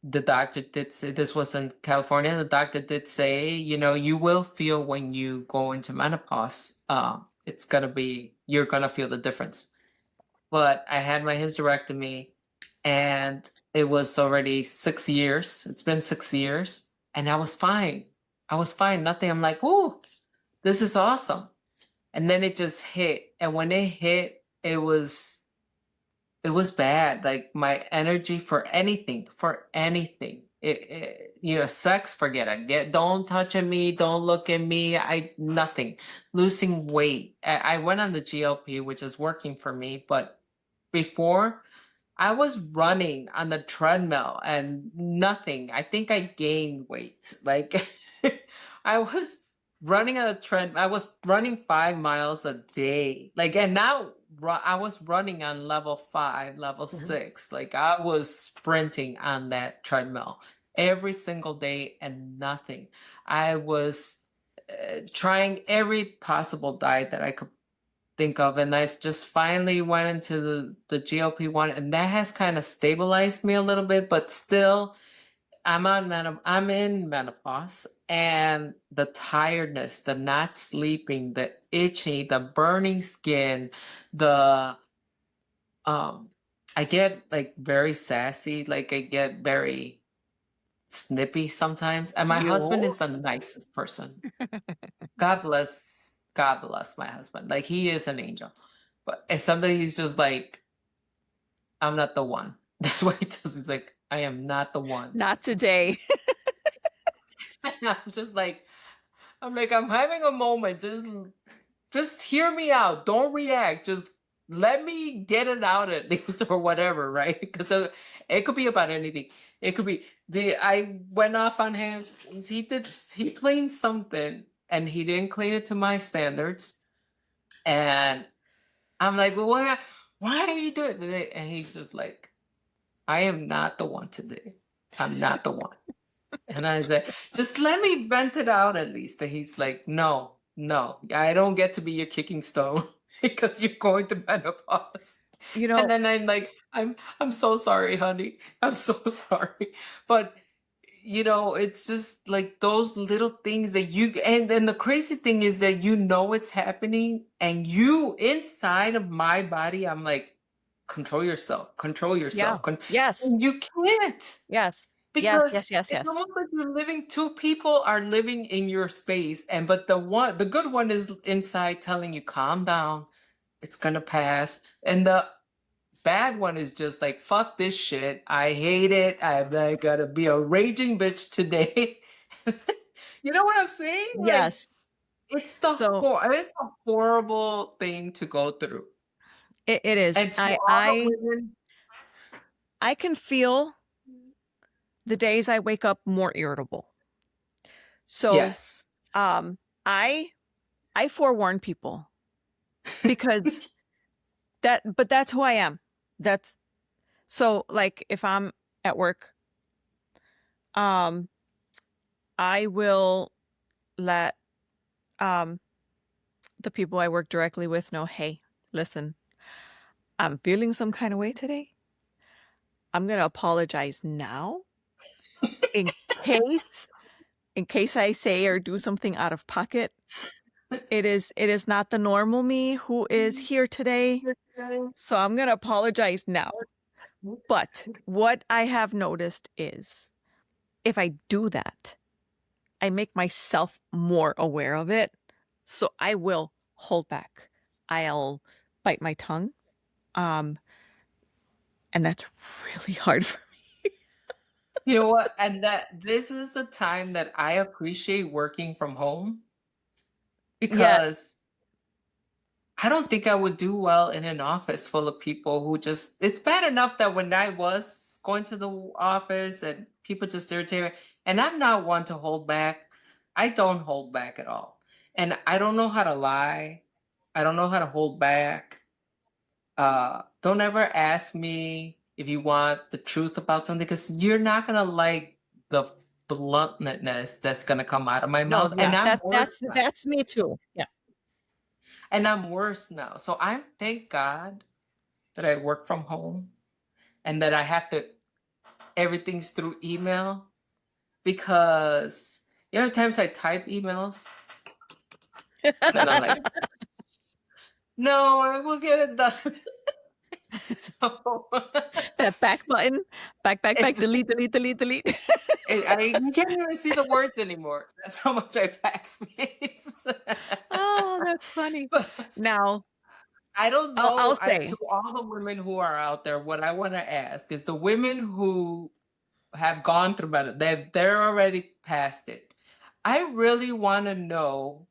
[SPEAKER 3] the doctor did say, this was in California, the doctor did say, you will feel when you go into menopause. You're gonna feel the difference. But I had my hysterectomy, and it was already 6 years. It's been 6 years, and I was fine. I was fine. Nothing. I'm like, "Ooh, this is awesome." And then it just hit. And when it hit, it was bad. Like, my energy for anything. Sex, forget it. Don't touch me, don't look at me. Nothing. Losing weight. I went on the GLP, which is working for me, but before, I was running on the treadmill and nothing. I think I gained weight. Like, I was running on a treadmill. I was running 5 miles a day. Like, and now I was running on level 5, level 6. Like, I was sprinting on that treadmill every single day and nothing. I was trying every possible diet that I could think of, and I've just finally went into the GLP-1, and that has kind of stabilized me a little bit, but still I'm in menopause, and the tiredness, the not sleeping, the itchy, the burning skin, the I get like very sassy, like I get very snippy sometimes, and my husband
[SPEAKER 2] you.
[SPEAKER 3] is the nicest person. God bless my husband. Like, he is an angel. But it's something, he's just like, I'm not the one. That's what he does. He's like, I am not the one.
[SPEAKER 2] Not today.
[SPEAKER 3] I'm having a moment. Just hear me out. Don't react. Just let me get it out at least, or whatever, right? Because it could be about anything. It could be I went off on him. He cleaned something and he didn't clean it to my standards. And I'm like, well, why are you doing it? And he's just like, I am not the one today. I'm not the one. And I said, just let me vent it out at least. And he's like, no, I don't get to be your kicking stone because you're going to menopause.
[SPEAKER 2] You
[SPEAKER 3] And
[SPEAKER 2] know,
[SPEAKER 3] then I'm like, I'm so sorry, honey. I'm so sorry. But it's just like those little things that and then the crazy thing is that it's happening and inside of my body, I'm like, control yourself, control
[SPEAKER 2] yeah.
[SPEAKER 3] yourself.
[SPEAKER 2] Yes.
[SPEAKER 3] And you can't.
[SPEAKER 2] Yes. Yes.
[SPEAKER 3] Because
[SPEAKER 2] Yes. Yes.
[SPEAKER 3] it's
[SPEAKER 2] Yes.
[SPEAKER 3] almost like you're living, two people are living in your space, but the good one is inside telling you, calm down, it's gonna pass. And the bad one is just like, fuck this shit. I hate it. I'm like, gotta be a raging bitch today. You know what I'm saying? Like,
[SPEAKER 2] Yes.
[SPEAKER 3] it's
[SPEAKER 2] So
[SPEAKER 3] it's a horrible thing to go through.
[SPEAKER 2] it is.
[SPEAKER 3] And to all the women,
[SPEAKER 2] I can feel the days I wake up more irritable. So
[SPEAKER 3] yes.
[SPEAKER 2] I forewarn people because but that's who I am. That's so like if I'm at work, I will let the people I work directly with know, hey, listen, I'm feeling some kind of way today. I'm gonna apologize now in case I say or do something out of pocket. It is not the normal me who is here today. So I'm gonna apologize now. But what I have noticed is if I do that, I make myself more aware of it. So I will hold back. I'll bite my tongue. And that's really hard for me.
[SPEAKER 3] You know what? And this is the time that I appreciate working from home
[SPEAKER 2] Yes.
[SPEAKER 3] because I don't think I would do well in an office full of people who it's bad enough that when I was going to the office and people just irritate me, and I'm not one to hold back. I don't hold back at all. And I don't know how to lie. I don't know how to hold back. Don't ever ask me if you want the truth about something because you're not gonna like the bluntness that's gonna come out of my
[SPEAKER 2] No,
[SPEAKER 3] mouth. And
[SPEAKER 2] yeah,
[SPEAKER 3] I'm worse now.
[SPEAKER 2] that's me too. Yeah.
[SPEAKER 3] And I'm worse now. So I thank God that I work from home and that I have to everything's through email because times I type emails and I'm like, no, I will get it done. So
[SPEAKER 2] That back button, back,
[SPEAKER 3] it's
[SPEAKER 2] delete, delete, delete, delete.
[SPEAKER 3] you can't even see the words anymore. That's how much I backspace.
[SPEAKER 2] Oh, that's funny.
[SPEAKER 3] But
[SPEAKER 2] Now,
[SPEAKER 3] I don't
[SPEAKER 2] I'll
[SPEAKER 3] know. To
[SPEAKER 2] say,
[SPEAKER 3] all the women who are out there, what I want to ask is the women who have gone through better, they're already past it. I really want to know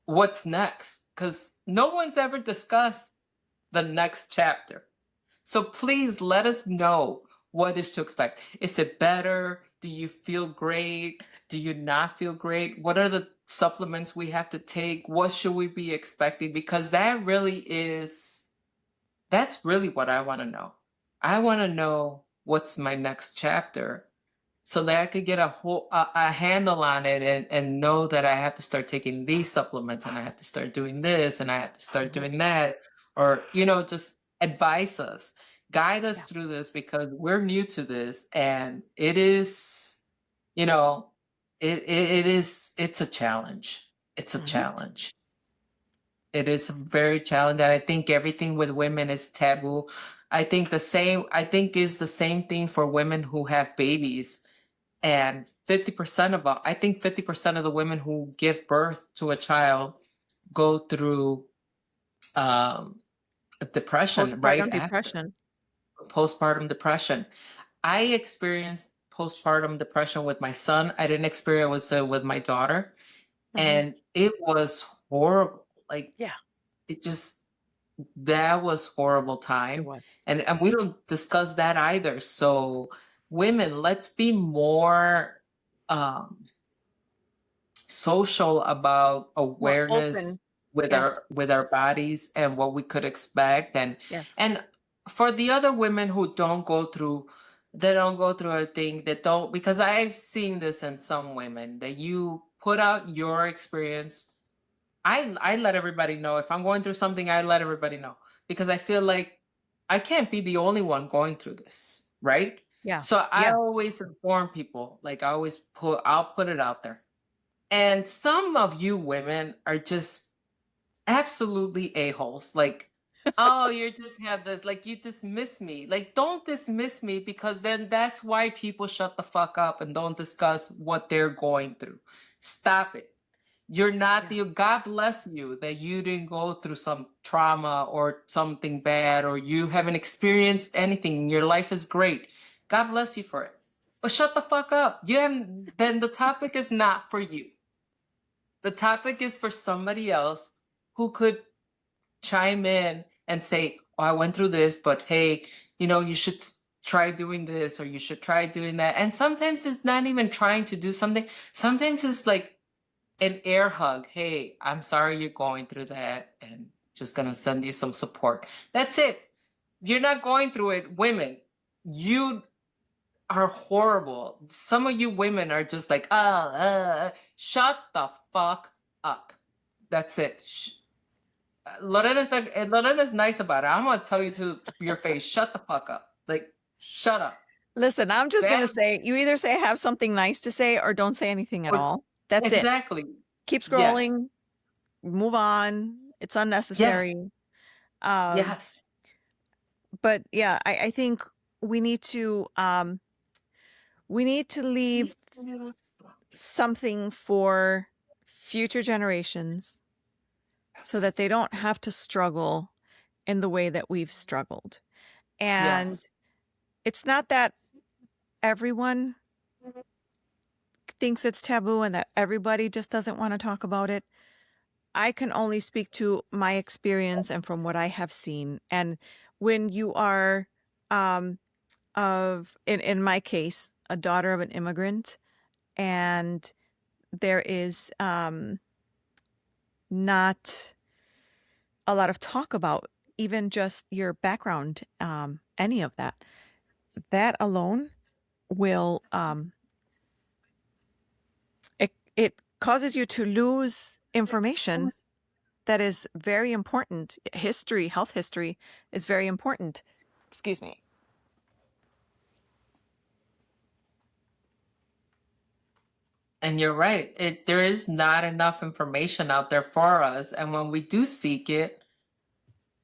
[SPEAKER 3] what's next because no one's ever discussed the next chapter. So please let us know what is to expect. Is it better? Do you feel great? Do you not feel great? What are the supplements we have to take? What should we be expecting? Because that's really what I want to know. I want to know what's my next chapter so that I could get a handle on it and know that I have to start taking these supplements and I have to start doing this and I have to start doing that, or just advise us, guide us through this because we're new to this and it is, it's a challenge. It's a challenge. It is very challenging. I think everything with women is taboo. I think is the same thing for women who have babies. And 50% I think 50% of the women who give birth to a child go through depression right
[SPEAKER 2] postpartum
[SPEAKER 3] after
[SPEAKER 2] depression.
[SPEAKER 3] postpartum depression. I experienced postpartum depression with my son. I didn't experience it with my daughter, and it was horrible. Like
[SPEAKER 2] Yeah.
[SPEAKER 3] it just that was horrible time.
[SPEAKER 2] It was.
[SPEAKER 3] And we don't discuss that either. So women, let's be more um social about
[SPEAKER 2] More
[SPEAKER 3] awareness
[SPEAKER 2] open. Yes.
[SPEAKER 3] with our bodies and what we could expect.
[SPEAKER 2] Yes.
[SPEAKER 3] And for the other women who don't go through, they don't go through a thing, that don't, because I've seen this in some women, that you put out your experience. I let everybody know if I'm going through something. I let everybody know, because I feel like I can't be the only one going through this, right?
[SPEAKER 2] Yeah.
[SPEAKER 3] So I
[SPEAKER 2] Yeah.
[SPEAKER 3] always inform people. Like I'll put it out there. And some of you women are just absolutely a-holes. Like, oh, you just have this, like, you dismiss me. Like, don't dismiss me, because then that's why people shut the fuck up and don't discuss what they're going through. Stop it. You're not
[SPEAKER 2] Yeah.
[SPEAKER 3] the, God bless you that you didn't go through some trauma or something bad, or you haven't experienced anything. Your life is great. God bless you for it. But shut the fuck up. You haven't, then the topic is not for you. The topic is for somebody else who could chime in and say, oh, I went through this, but hey, you should try doing this, or you should try doing that. And sometimes it's not even trying to do something. Sometimes it's like an air hug. Hey, I'm sorry you're going through that, and just gonna send you some support. That's it. You're not going through it. Women, you are horrible. Some of you women are just like, shut the fuck up. That's it. Lorena's nice about it. I'm gonna tell you to your face, shut the fuck up. Like, shut up.
[SPEAKER 2] Listen, I'm just going to say, you either say have something nice to say or don't say anything at all. That's it.
[SPEAKER 3] Exactly.
[SPEAKER 2] Keep
[SPEAKER 3] Yes.
[SPEAKER 2] scrolling, move on. It's
[SPEAKER 3] Yes.
[SPEAKER 2] unnecessary.
[SPEAKER 3] Yes.
[SPEAKER 2] But yeah, I think we need to leave something for future generations so that they don't have to struggle in the way that we've struggled. And
[SPEAKER 3] Yes.
[SPEAKER 2] it's not that everyone thinks it's taboo and that everybody just doesn't want to talk about it. I can only speak to my experience and from what I have seen. And when you are, in my case, a daughter of an immigrant, and there is not a lot of talk about even just your background, any of that, that alone will, it causes you to lose information that is very important. History, health history is very important. Excuse me.
[SPEAKER 3] And you're right. There is not enough information out there for us. And when we do seek it,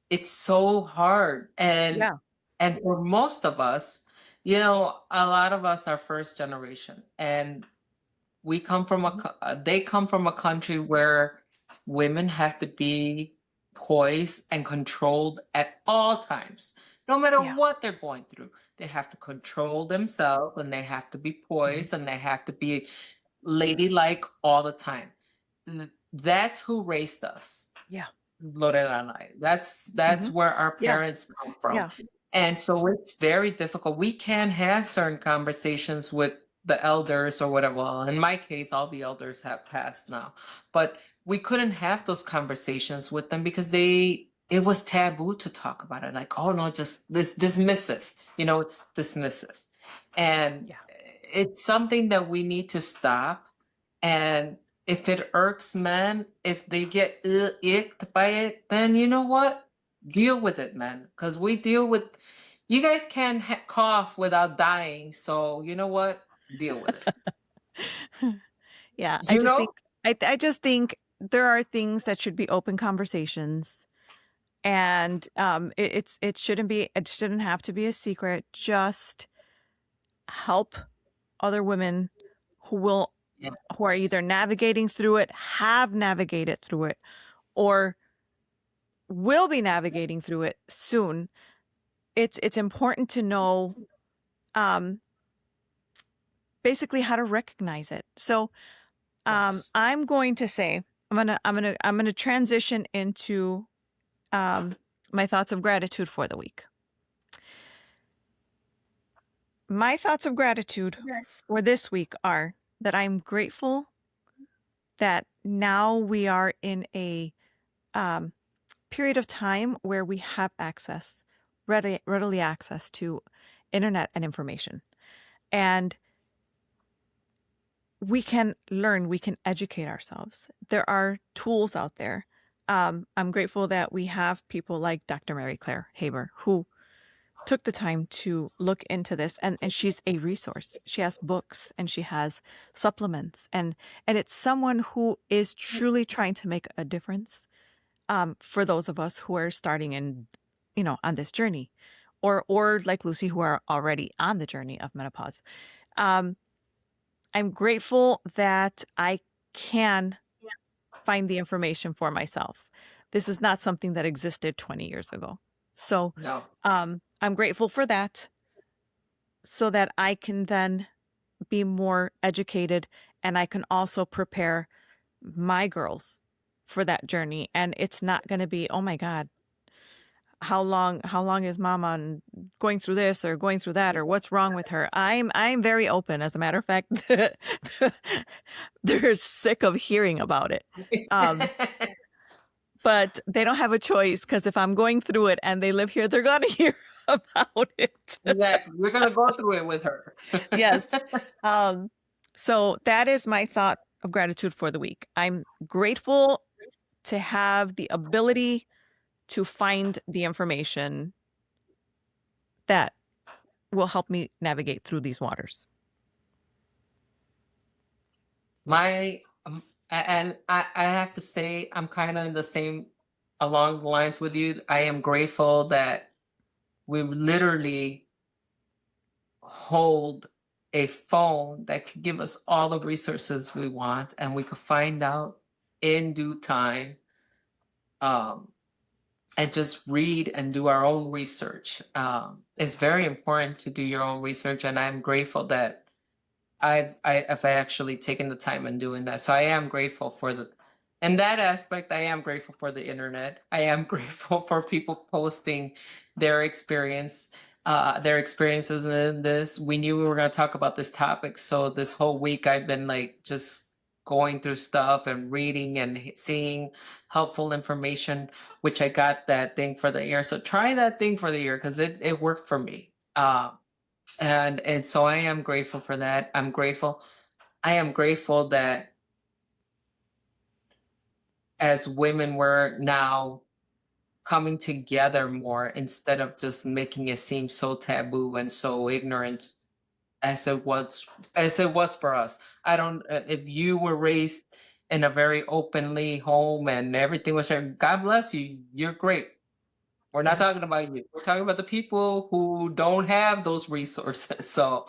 [SPEAKER 3] it's so hard.
[SPEAKER 2] Yeah.
[SPEAKER 3] And for most of us, a lot of us are first generation, and we come from they come from a country where women have to be poised and controlled at all times, no matter
[SPEAKER 2] Yeah.
[SPEAKER 3] what they're going through. They have to control themselves, and they have to be poised, and they have to be ladylike all the time. That's who raised us.
[SPEAKER 2] Yeah.
[SPEAKER 3] Lorena and I. That's where our
[SPEAKER 2] Yeah.
[SPEAKER 3] parents come from.
[SPEAKER 2] Yeah.
[SPEAKER 3] And so it's very difficult. We can have certain conversations with the elders or whatever. Well, in my case, all the elders have passed now. But we couldn't have those conversations with them because it was taboo to talk about it. Like, oh no, just this dismissive. It's dismissive. And
[SPEAKER 2] Yeah.
[SPEAKER 3] it's something that we need to stop. And if it irks men, if they get icked by it, then you know what? Deal with it, man. Because we deal with, you guys can't cough without dying. So you know what? Deal with it.
[SPEAKER 2] Yeah.
[SPEAKER 3] You know?
[SPEAKER 2] I just think there are things that should be open conversations, and it shouldn't have to be a secret. Just help other women who are either navigating through it, have navigated through it, or will be navigating through it soon. It's important to know basically how to recognize it. So I'm going to say I'm gonna transition into my thoughts of gratitude for the week. My thoughts of gratitude for this week are that I'm grateful that now we are in a period of time where we have readily access to internet and information. And we can learn, we can educate ourselves. There are tools out there. I'm grateful that we have people like Dr. Mary Claire Haber, who took the time to look into this, and she's a resource. She has books and she has supplements, and it's someone who is truly trying to make a difference for those of us who are starting in, on this journey, or like Lucy, who are already on the journey of menopause. I'm grateful that I can find the information for myself. This is not something that existed 20 years ago. So
[SPEAKER 3] No.
[SPEAKER 2] I'm grateful for that, so that I can then be more educated, and I can also prepare my girls for that journey. And it's not going to be, oh my God, how long is mama going through this or going through that, or what's wrong with her? I'm very open. As a matter of fact, they're sick of hearing about it. But they don't have a choice, because if I'm going through it and they live here, they're going to hear about it.
[SPEAKER 3] Exactly. We're going to go through it with her.
[SPEAKER 2] Yes. So that is my thought of gratitude for the week. I'm grateful to have the ability to find the information that will help me navigate through these waters.
[SPEAKER 3] And I have to say, I'm kind of in the same along the lines with you. I am grateful that we literally hold a phone that could give us all the resources we want, and we could find out in due time, and just read and do our own research. It's very important to do your own research, and I'm grateful that I've actually taken the time and doing that. So I am grateful for in that aspect, I am grateful for the internet. I am grateful for people posting their experiences in this. We knew we were going to talk about this topic, so this whole week I've been like just going through stuff and reading and seeing helpful information, which I got that thing for the ear. So try that thing for the ear, because it worked for me. And so I am grateful for that. I am grateful that as women, we're now coming together more, instead of just making it seem so taboo and so ignorant as it was for us. I don't, if you were raised in a very openly home and everything was shared, God bless you. You're great. We're not talking about you. We're talking about the people who don't have those resources. So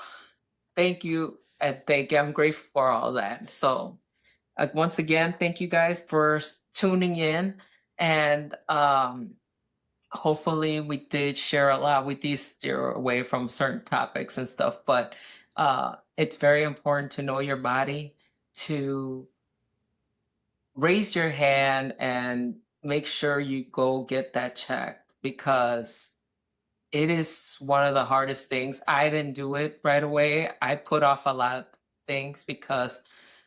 [SPEAKER 3] thank you. And thank you. I'm grateful for all that. So once again, thank you guys for tuning in. And hopefully we did share a lot. We did steer away from certain topics and stuff, but it's very important to know your body, to raise your hand and make sure you go get that checked, because it is one of the hardest things. I didn't do it right away. I put off a lot of things because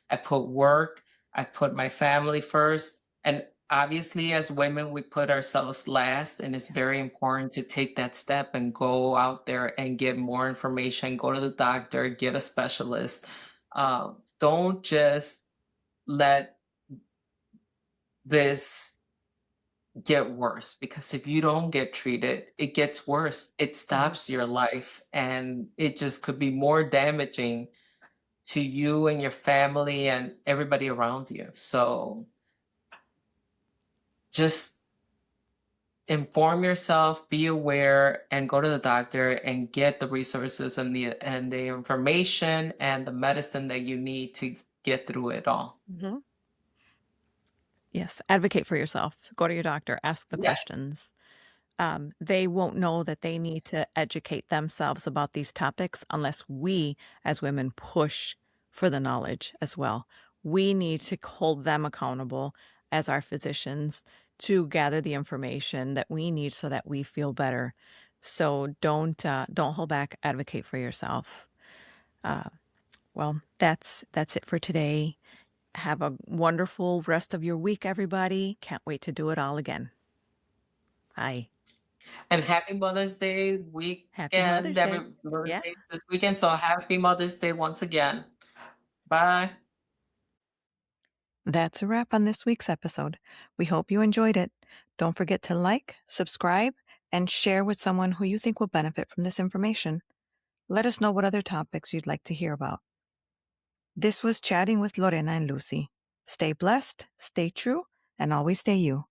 [SPEAKER 3] I put work, I put my family first. And obviously, as women, we put ourselves last. And it's very important to take that step and go out there and get more information, go to the doctor, get a specialist. Don't just let this get worse, because if you don't get treated, it gets worse. It stops your life, and it just could be more damaging to you and your family and everybody around you. So just inform yourself, be aware, and go to the doctor and get the resources and the information and the medicine that you need to get through it all.
[SPEAKER 2] Mm-hmm. Yes, advocate for yourself. Go to your doctor, ask the questions. They won't know that they need to educate themselves about these topics unless we, as women, push for the knowledge as well. We need to hold them accountable as our physicians to gather the information that we need so that we feel better. So don't hold back. Advocate for yourself. Well, that's it for today. Have a wonderful rest of your week, everybody. Can't wait to do it all again. Bye.
[SPEAKER 3] And happy Mother's Day
[SPEAKER 2] Happy
[SPEAKER 3] weekend.
[SPEAKER 2] Mother's Day.
[SPEAKER 3] Every Mother's
[SPEAKER 2] Yeah.
[SPEAKER 3] Day this weekend. So happy Mother's Day once again. Bye.
[SPEAKER 2] That's a wrap on this week's episode. We hope you enjoyed it. Don't forget to like, subscribe, and share with someone who you think will benefit from this information. Let us know what other topics you'd like to hear about. This was Chatting with Lorena and Lucy. Stay blessed, stay true, and always stay you.